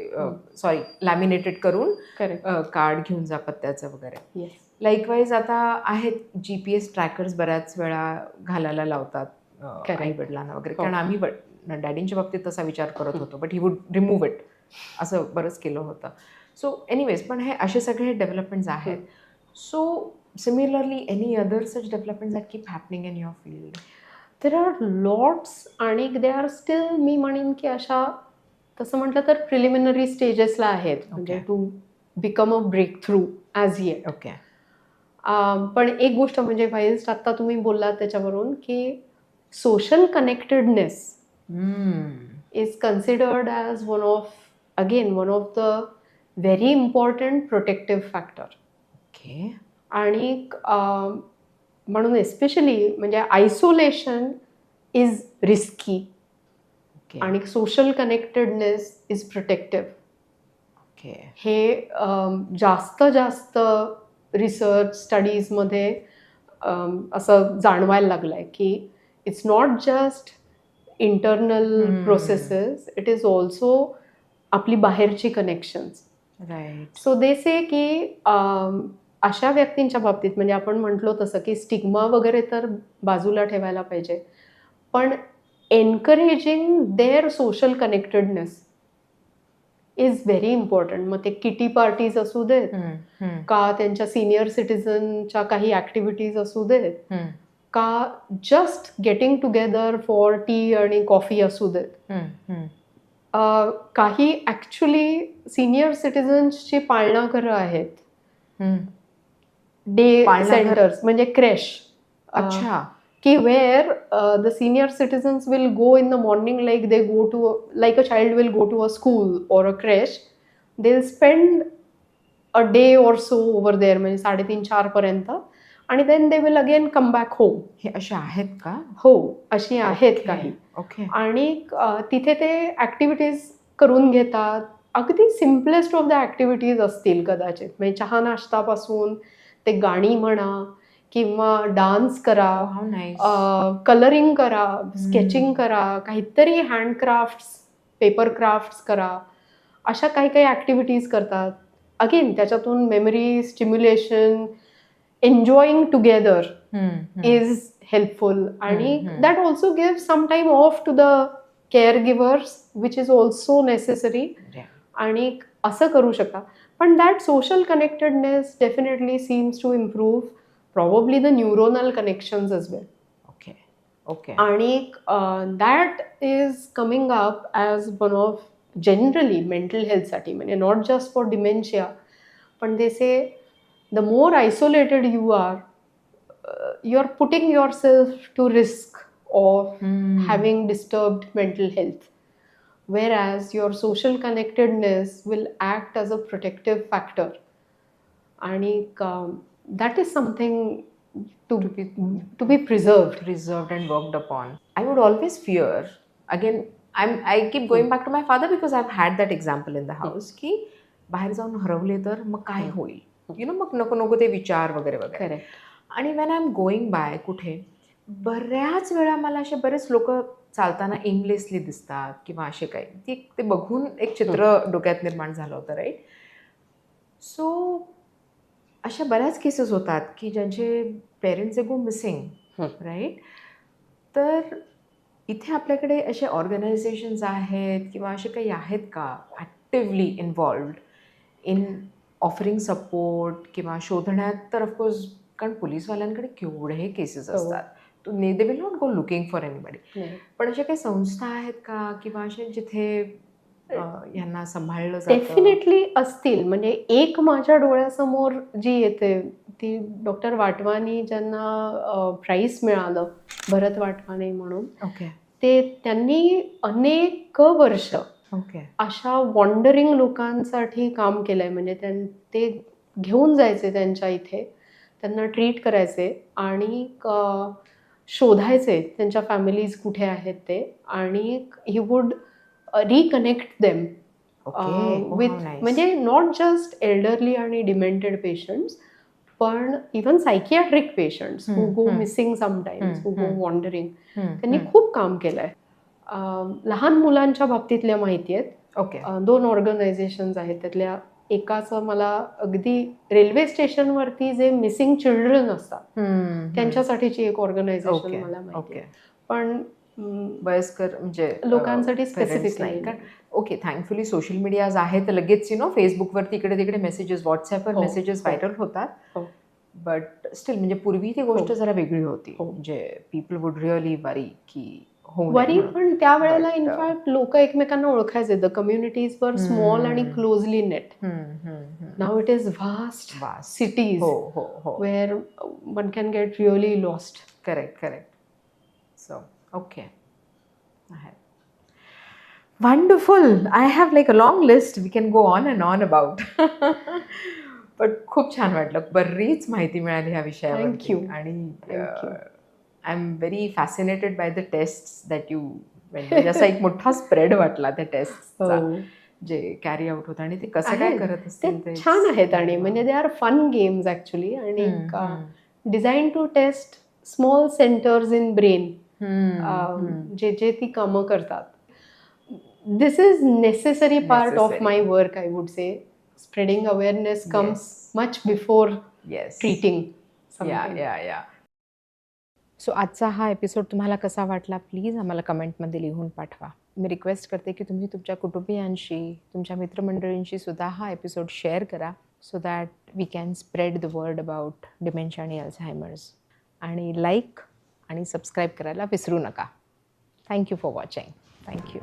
लॅमिनेटेड करून कार्ड घेऊन जा पत्त्याचं वगैरे. लाईकवाईज आता आहेत GPS ट्रॅकर्स बऱ्याच वेळा घालायला लावतात आई वडिलांना वगैरे, कारण आम्ही डॅडींच्या बाबतीत तसा विचार करत होतो, but he would remove it, असं बरंच केलं होतं. सो एनिवेज, पण हे असे सगळे डेव्हलपमेंट्स आहेत. So similarly any other such developments that keep happening in your field? There are lots, आणि दे आर स्टील, मी म्हणेन की अशा तसं म्हटलं तर प्रिलिमिनरी स्टेजेसला आहेत, म्हणजे to become a breakthrough as yet. Okay. पण एक गोष्ट म्हणजे वाईस्ट आत्ता तुम्ही बोललात त्याच्यावरून की social connectedness is considered as one of the very important protective factor. Okay. आणि म्हणून एस्पेशली म्हणजे आयसोलेशन इज रिस्की आणि सोशल कनेक्टेडनेस इज प्रोटेक्टिव्ह. हे जास्त रिसर्च स्टडीजमध्ये असं जाणवायला लागलं आहे की it's not just internal processes, it is also आपली बाहेरची कनेक्शन्स. राईट. सो दे से की अशा व्यक्तींच्या बाबतीत म्हणजे आपण म्हटलो तसं की स्टिग्मा वगैरे तर बाजूला ठेवायला पाहिजे, पण encouraging their social connectedness is very important. मग ते किटी पार्टीज असू देत, का त्यांच्या सिनियर सिटीजनच्या काही ॲक्टिव्हिटीज असू देत, का just getting together for T आणि कॉफी असू देत. काही ॲक्च्युली सिनियर सिटीजन्सची पाळणाघरं आहेत डे पाळणाघर. सेंटर्स म्हणजे क्रेश, अच्छा. की where the senior citizens will go in the morning, like they go to, like a child will go to a school or a creche, they will spend a day or so over there, म्हणजे 3:30-4 पर्यंत, आणि then they will again come back home. हे असे आहेत का? हो, अशी आहेत काही. ओके. आणि तिथे ते ॲक्टिव्हिटीज करून घेतात. अगदी सिम्पलेस्ट ऑफ द ॲक्टिव्हिटीज असतील कदाचित, म्हणजे चहा नाश्तापासून ते गाणी म्हणा किंवा डान्स करा, हाऊ नाईस. कलरिंग करा, स्केचिंग करा, काहीतरी हँडक्राफ्ट्स, पेपर क्राफ्ट्स करा, अशा काही काही ॲक्टिव्हिटीज करतात. अगेन त्याच्यातून memory stimulation, enjoying together is helpful, आणि that also give some time off to the care givers, which is also necessary. आणि असं करू शकता. पण that social connectedness definitely seems to improve probably the neuronal connections as well. Okay. Okay. आणि that is coming up as one of generally mental हेल्थसाठी, म्हणजे not just for dementia, पण दे से the more isolated you are, you're putting yourself to risk of having disturbed mental health, whereas your social connectedness will act as a protective factor, and that is something to be preserved and worked upon. I would always fear, again I keep going back to my father because I've had that example in the house, की बाहेर जाऊन हरवले तर मग काय होईल, मग नको ते विचार वगैरे वगैरे. आणि when I am going by कुठे, बऱ्याच वेळा मला असे बरेच लोक चालताना एमलेसली दिसतात किंवा असे काही, ते बघून एक चित्र डोक्यात निर्माण झालं होतं, राईट. सो अशा बऱ्याच केसेस होतात की ज्यांचे पेरेंट्स गो मिसिंग, राईट. तर इथे आपल्याकडे असे ऑर्गनायझेशन्स आहेत किंवा असे काही आहेत का actively involved in offering support किंवा शोधण्यात? तर ऑफकोर्स, कारण पोलीसवाल्यांकडे केवढे केसेस असतात, they will not go looking for anybody. पण अशा काही संस्था आहेत का किंवा असे जिथे यांना सांभाळलं जातं? डेफिनेटली असतील. म्हणजे एक माझ्या डोळ्यासमोर जी येते ती डॉक्टर वाटवानी, ज्यांना प्राईज मिळालं, भरत वाटवानी म्हणून. ओके. त्यांनी अनेक वर्ष अशा वॉन्डरिंग लोकांसाठी काम केलंय. म्हणजे ते घेऊन जायचे त्यांच्या इथे, त्यांना ट्रीट करायचे आणि शोधायचे त्यांच्या फॅमिलीज कुठे आहेत ते, आणि he would reconnect them with, म्हणजे नॉट जस्ट एल्डरली आणि डिमेंटेड पेशंट्स, पण इवन सायकियाट्रिक पेशंट्स हू गो मिसिंग समटाइम्स, हू गो वॉन्डरिंग. त्यांनी खूप काम केलंय. लहान मुलांच्या बाबतीतल्या माहिती आहेत. ओके. 2 ऑर्गनायझेशन्स आहेत, त्यातल्या एकाचं मला अगदी रेल्वे स्टेशनवरती जे मिसिंग चिल्ड्रन असतात त्यांच्यासाठीची एक ऑर्गनायझेशन मला माहिती आहे. पण वयस्कर म्हणजे लोकांसाठी स्पेसिफिक नाही. ओके. थँकफुली सोशल मीडियाज आहे, तर लगेच फेसबुकवरती इकडे तिकडे मेसेजेस, व्हॉट्सअपवर मेसेजेस व्हायरल होतात. बट स्टील म्हणजे पूर्वी ती गोष्ट जरा वेगळी होती. म्हणजे पीपल वुड रिअली वरी की वरी. पण त्यावेळेला इनफॅक्ट लोक एकमेकांना ओळखायचे. द कम्युनिटीज वर स्मॉल आणि closely knit. Now it is vast cities where one can get really lost. Correct. So okay. Wonderful. I have like a long list we can go on and on about. पण खूप छान वाटलं, बरीच माहिती मिळाली ह्या विषयावरती. आणि I am very fascinated by the test that you, म्हणजे असा एक मोठा स्प्रेड वाटला त्या टेस्टचा जे कॅरी आउट होतं, आणि ते कसं काय करत असतील ते छान आहेत. आणि म्हणजे they are fun games actually, आणि design to test small centres in brain, जे ती कामं करतात. This is necessary part of my work, I would say. Spreading awareness comes much before treating something. Yeah. So आजचा हा episode तुम्हाला कसा वाटला, प्लीज आम्हाला कमेंटमध्ये लिहून पाठवा. मी रिक्वेस्ट करते की तुम्ही तुमच्या कुटुंबियांशी, तुमच्या मित्रमंडळींशी सुद्धा हा एपिसोड शेअर करा, so that we can spread the word about dementia आणि अल्झायमर्स. आणि लाईक आणि सबस्क्राईब करायला विसरू नका. Thank you for watching. थँक्यू.